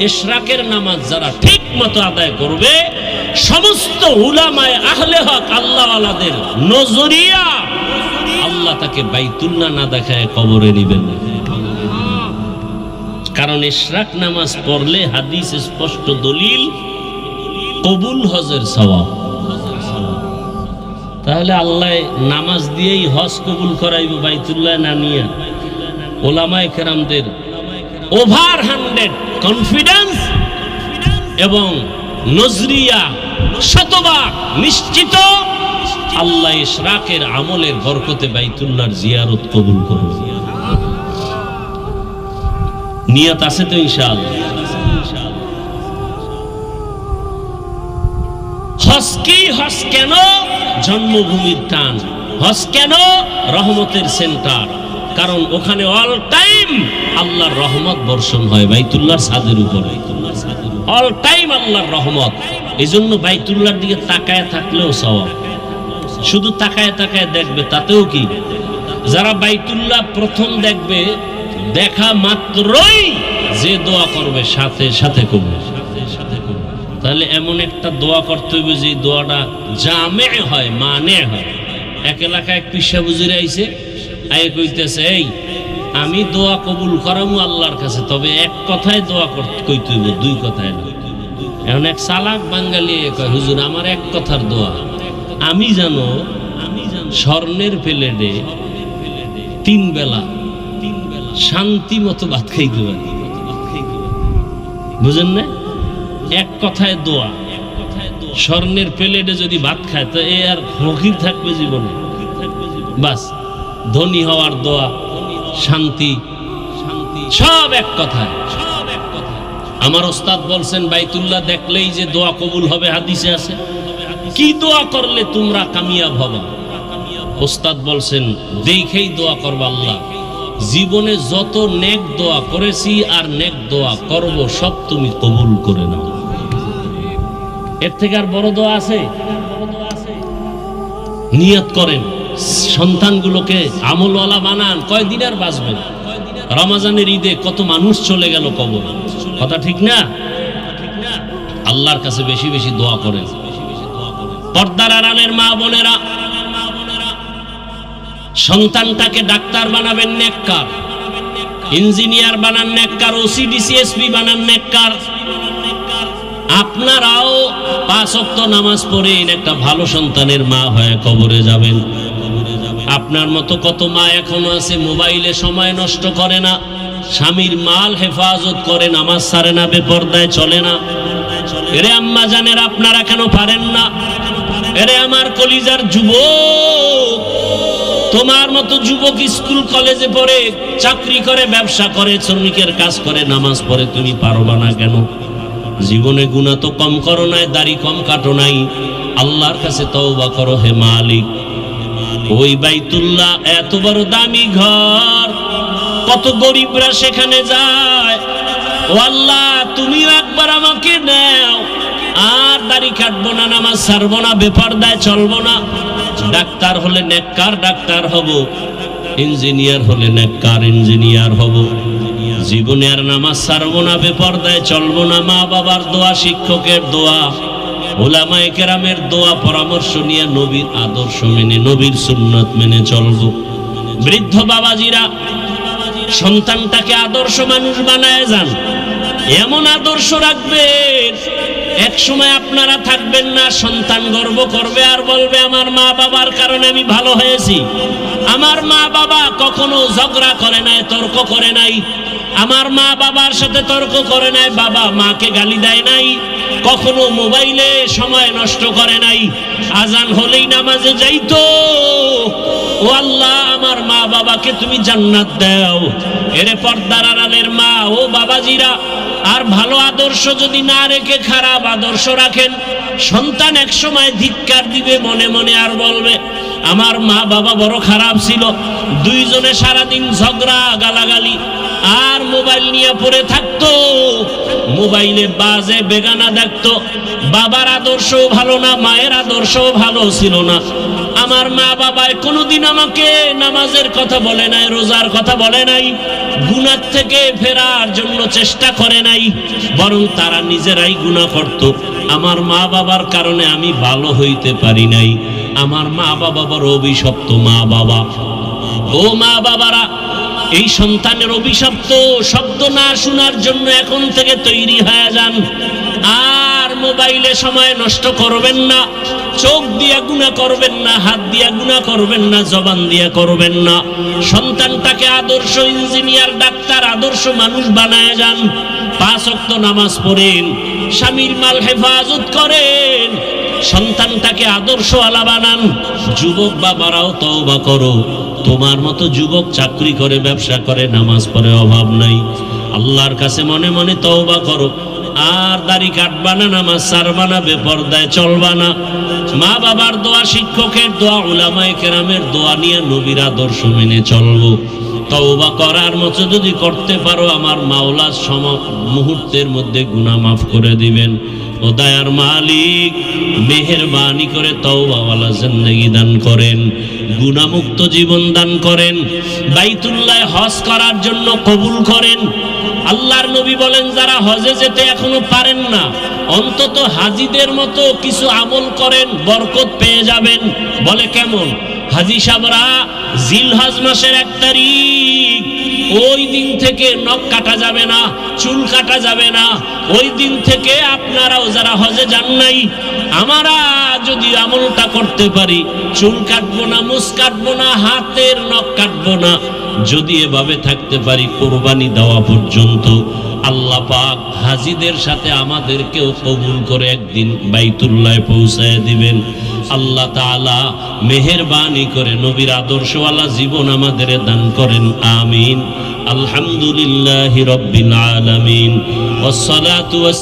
ইশরাকের নামাজ যারা ঠিক মতো আদায় করবে, সমস্ত উলামায়ে আহলে হক আল্লাহওয়ালাদের নজরিয়া আল্লাহ তাকে বাইতুল্লাহ না দেখায় কবরে নেবেন না। কারণ ইশরাক নামাজ পড়লে হাদিস স্পষ্ট দলিল, কবুল হজের সওয়াব। তাহলে আল্লাহ নামাজ দিয়েই হজ কবুল করাইব বাইতুল্লাহ না নিয়ে? ওলামায়ে কেরামদের ওভার 100 কনফিডেন্স এবং নজরিয়া শতভাগ নিশ্চিত, আল্লাহ ইশরাকের আমলের বরকতে বাইতুল্লাহর জিয়ারত কবুল করবে। নিয়ত আছে তো ইনশাআল্লাহ? হজ কি? হজ কেন? জন্মভূমির টান। হজ কেন? রহমতের সেন্টার। কারণ ওখানে অল টাইম আল্লাহর রহমত বর্ষণ হয় বাইতুল্লাহর ছাদের উপরে। অল টাইম আল্লাহর রহমত। এই জন্য বাইতুল্লাহর দিকে তাকায় থাকলেও সওয়াব। শুধু তাকায় তাকায় দেখবে তাতেও কি? যারা বাইতুল্লাহ প্রথম দেখবে, দেখা মাত্রই যে দোয়া করবে সাথে সাথে করবে। তাহলে এমন একটা দোয়া করতে হবে যে দোয়াটা জামে হয়, মানে হয়। এক এলাকায় এক পিসা বুঝিয়ে আইছে, আয়ে কইতেছে, এই আমি দোয়া কবুল করামু আল্লাহর কাছে, তবে এক কথায় দোয়া কইতে হইব, 2 কথায় না। এখন এক চালাক বাঙালি কয়, হুজুর আমার এক কথার দোয়া, আমি জানো স্বর্ণের প্লেটে 3 বেলা শান্তি মতো ভাত খাইতে পারি। বুঝেন না? এক কথায় দোয়া। স্বর্ণের প্লেটে যদি ভাত খায় তো এ আর ফকির থাকবে জীবনে? বাস, ধনী হওয়ার দোয়া, শান্তি, সব এক কথায়। আমার ওস্তাদ বলছেন বাইতুল্লাহ দেখলেই যে দোয়া কবুল হবে, হাদিসে আছে। কি দোয়া করলে তোমরা কামিয়াব হবে? ওস্তাদ বলছেন দেখেই দোয়া করবা, আল্লাহ জীবনে যত নেক দোয়া করেছি আর নেক দোয়া করব সব তুমি কবুল করে নাও। এর থেকে আর বড় দোয়া আছে? নিয়ত করেন, সন্তানগুলোকে আমলওয়ালা বানান। কয়দিন আর বাঁচবেন? রমজানের ঈদে কত মানুষ চলে গেল কবর, কথা ঠিক না? আল্লাহর কাছে বেশি বেশি দোয়া করেন। পর্দার আড়ালের মা বোনেরা, সন্তানটাকে ডাক্তার বানাবেন নেককার, ইঞ্জিনিয়ার বানান নেককার, ওসিডিসিএসপি বানান নেককার, আপনারাও 5 ওয়াক্ত নামাজ পড়েন, একটা ভালো সন্তানের মা হয়ে কবরে যাবেন। আপনার মতো কত মা এখনো আছে মোবাইলে সময় নষ্ট করে না, স্বামীর মাল হেফাজত করে, নামাজ ছাড়ে না, বেপরদায় চলে না। এরে আম্মা জানেন আপনারা কেন পারেন না? এরে আমার কলিজার যুবক, তোমার মতো যুবক স্কুল কলেজে পড়ে, চাকরি করে, ব্যবসা করে, শ্রমিকের কাজ করে, নামাজ পড়ে, তুমি পারবা না কেন? জীবনে গুনাহ তো কম করো নাই, দাড়ি কম কাটো নাই, আল্লাহর কাছে তওবা করো হে মালিক। ওই বাইতুল্লাহ এত বড় দামি ঘর, কত গরিবরা সেখানে যায়। ও আল্লাহ, তুমি একবার আমাকে নাও, আর দাড়ি কাটবো না, নামাজ ছাড়বো না, বেপরদায় চলবো না। ডাক্তার হলে নেককার ডাক্তার হব, ইঞ্জিনিয়ার হলে নেককার ইঞ্জিনিয়ার হব। জীবনে আর নামাজ ছাড়বো না, বেপরদায় চলবো না। মা বাবার দোয়া, শিক্ষকের দোয়া, উলামায়ে কেরামের দোয়া, পরামর্শ নিয়ে নবীর আদর্শ মেনে, নবীর সুন্নাত মেনে চলবো। বৃদ্ধ বাবাজিরা সন্তানটাকে আদর্শ মানুষ বানায় যান, এমন আদর্শ রাখবেন, এক সময় আপনারা থাকবেন না, সন্তান গর্ব করবে আর বলবে আমার মা বাবার কারণে আমি ভালো হয়েছি। আমার মা বাবা কখনো ঝগড়া করে নাই, তর্ক করে নাই, আমার মা বাবার সাথে তর্ক করে নাই, বাবা মাকে গালি দেয় নাই, কখনো মোবাইলে সময় নষ্ট করে নাই, আজান হলেই নামাজে যাইতো। ও আল্লাহ, আমার মা বাবাকে তুমি জান্নাত দাও। এরে পর্দার আড়ালের মা ও বাবাজিরা, আর ভালো আদর্শ যদি না রেখে খারাপ আদর্শ রাখেন, সন্তান এক সময় ধিক্কার দিবে মনে মনে, আর বলবে আমার মা বাবা বড় খারাপ ছিল। দুইজনে সারাদিন ঝগড়া গালাগালি আর মোবাইল নিয়ে পড়ে থাকতো, মোবাইলে বাজে বেগানা দেখতো। বাবার আদর্শও ভালো না, মায়ের আদর্শও ভালো ছিল না। আমার মা বাবায় কোনোদিন আমাকে নামাজের কথা বলে নাই, রোজার কথা বলে নাই, গুনাহ থেকে ফেরার জন্য চেষ্টা করে নাই, বরং তারা নিজেরাই গুনাহ করত। আমার মা বাবার কারণে আমি ভালো হইতে পারি নাই। আমার মা বাবা বড় অভিশপ্ত মা বাবা। ও মা বাবারা, এই সন্তানের অভিশপ্ত শব্দ না শোনার জন্য এখন থেকে তৈরি হয়ে যান। আর মোবাইলে সময় নষ্ট করবেন না, চোখ দিয়া গুনাহ করবেন না, হাত দিয়া গুনাহ করবেন না, জবান দিয়া করবেন না। সন্তানটাকে আদর্শ ইঞ্জিনিয়ার, ডাক্তার, আদর্শ মানুষ বানায় যান। 5 ওয়াক্ত নামাজ পড়েন, স্বামীর মাল হেফাজত করেন, সন্তানটাকে আদর্শওয়ালা বানান। যুবক বাবারাও তওবা করো, তোমার মতো যুবক চাকরি করে, ব্যবসা করে, নামাজ পড়ে, অভাব নাই। আল্লাহর কাছে মনে মনে তওবা করো, আর দাড়ি কাটবা না, নামাজ ছাড়বা না, বেপরদায় চলবা না। মা বাবার দোয়া, শিক্ষকের দোয়া, উলামায়ে কেরামের দোয়া নিয়ে নবীর আদর্শ মেনে চলবো। তওবা করার মতো যদি করতে পারো, আমার মাওলা মুহূর্তের মধ্যে গুনাহ মাফ করে দিবেন। ও দয়ার মালিক, মেহেরবানি করে তওবাওয়ালা জিন্দেগি দান করেন, গুনাহমুক্ত জীবন দান করেন, বাইতুল্লাহ হজ করার জন্য কবুল করেন। আল্লাহর নবী বলেন, যারা হজে যেতে এখনো পারেন না, অন্তত হাজিদের মতো কিছু আমল করেন, বরকত পেয়ে যাবেন। বলে কেমন? হাজি সাহেবরা জিলহজ মাসের 1 তারিখ, ওই দিন থেকে নখ কাটা যাবে না, চুল কাটা যাবে না। ওই দিন থেকে আপনারাও যারা হজে যান নাই, আমরা যদি আমলটা করতে পারি, চুল কাটবো না, মুছ কাটবো না, হাতের নখ কাটবো না, যদি এভাবে থাকতে পারি কোরবানি দেওয়া পর্যন্ত, আল্লাহ পাক হাজিদের সাথে আমাদেরকেও কবুল করে একদিন বাইতুল্লাহ পৌঁছায় দিবেন। আল্লাহ তাআলা মেহেরবানি করে নবীর আদর্শওয়ালা জীবন আমাদের দান করেন, আমিন। আলহামদুলিল্লাহি রাব্বিল আলামিন, ওয়াসসালাতু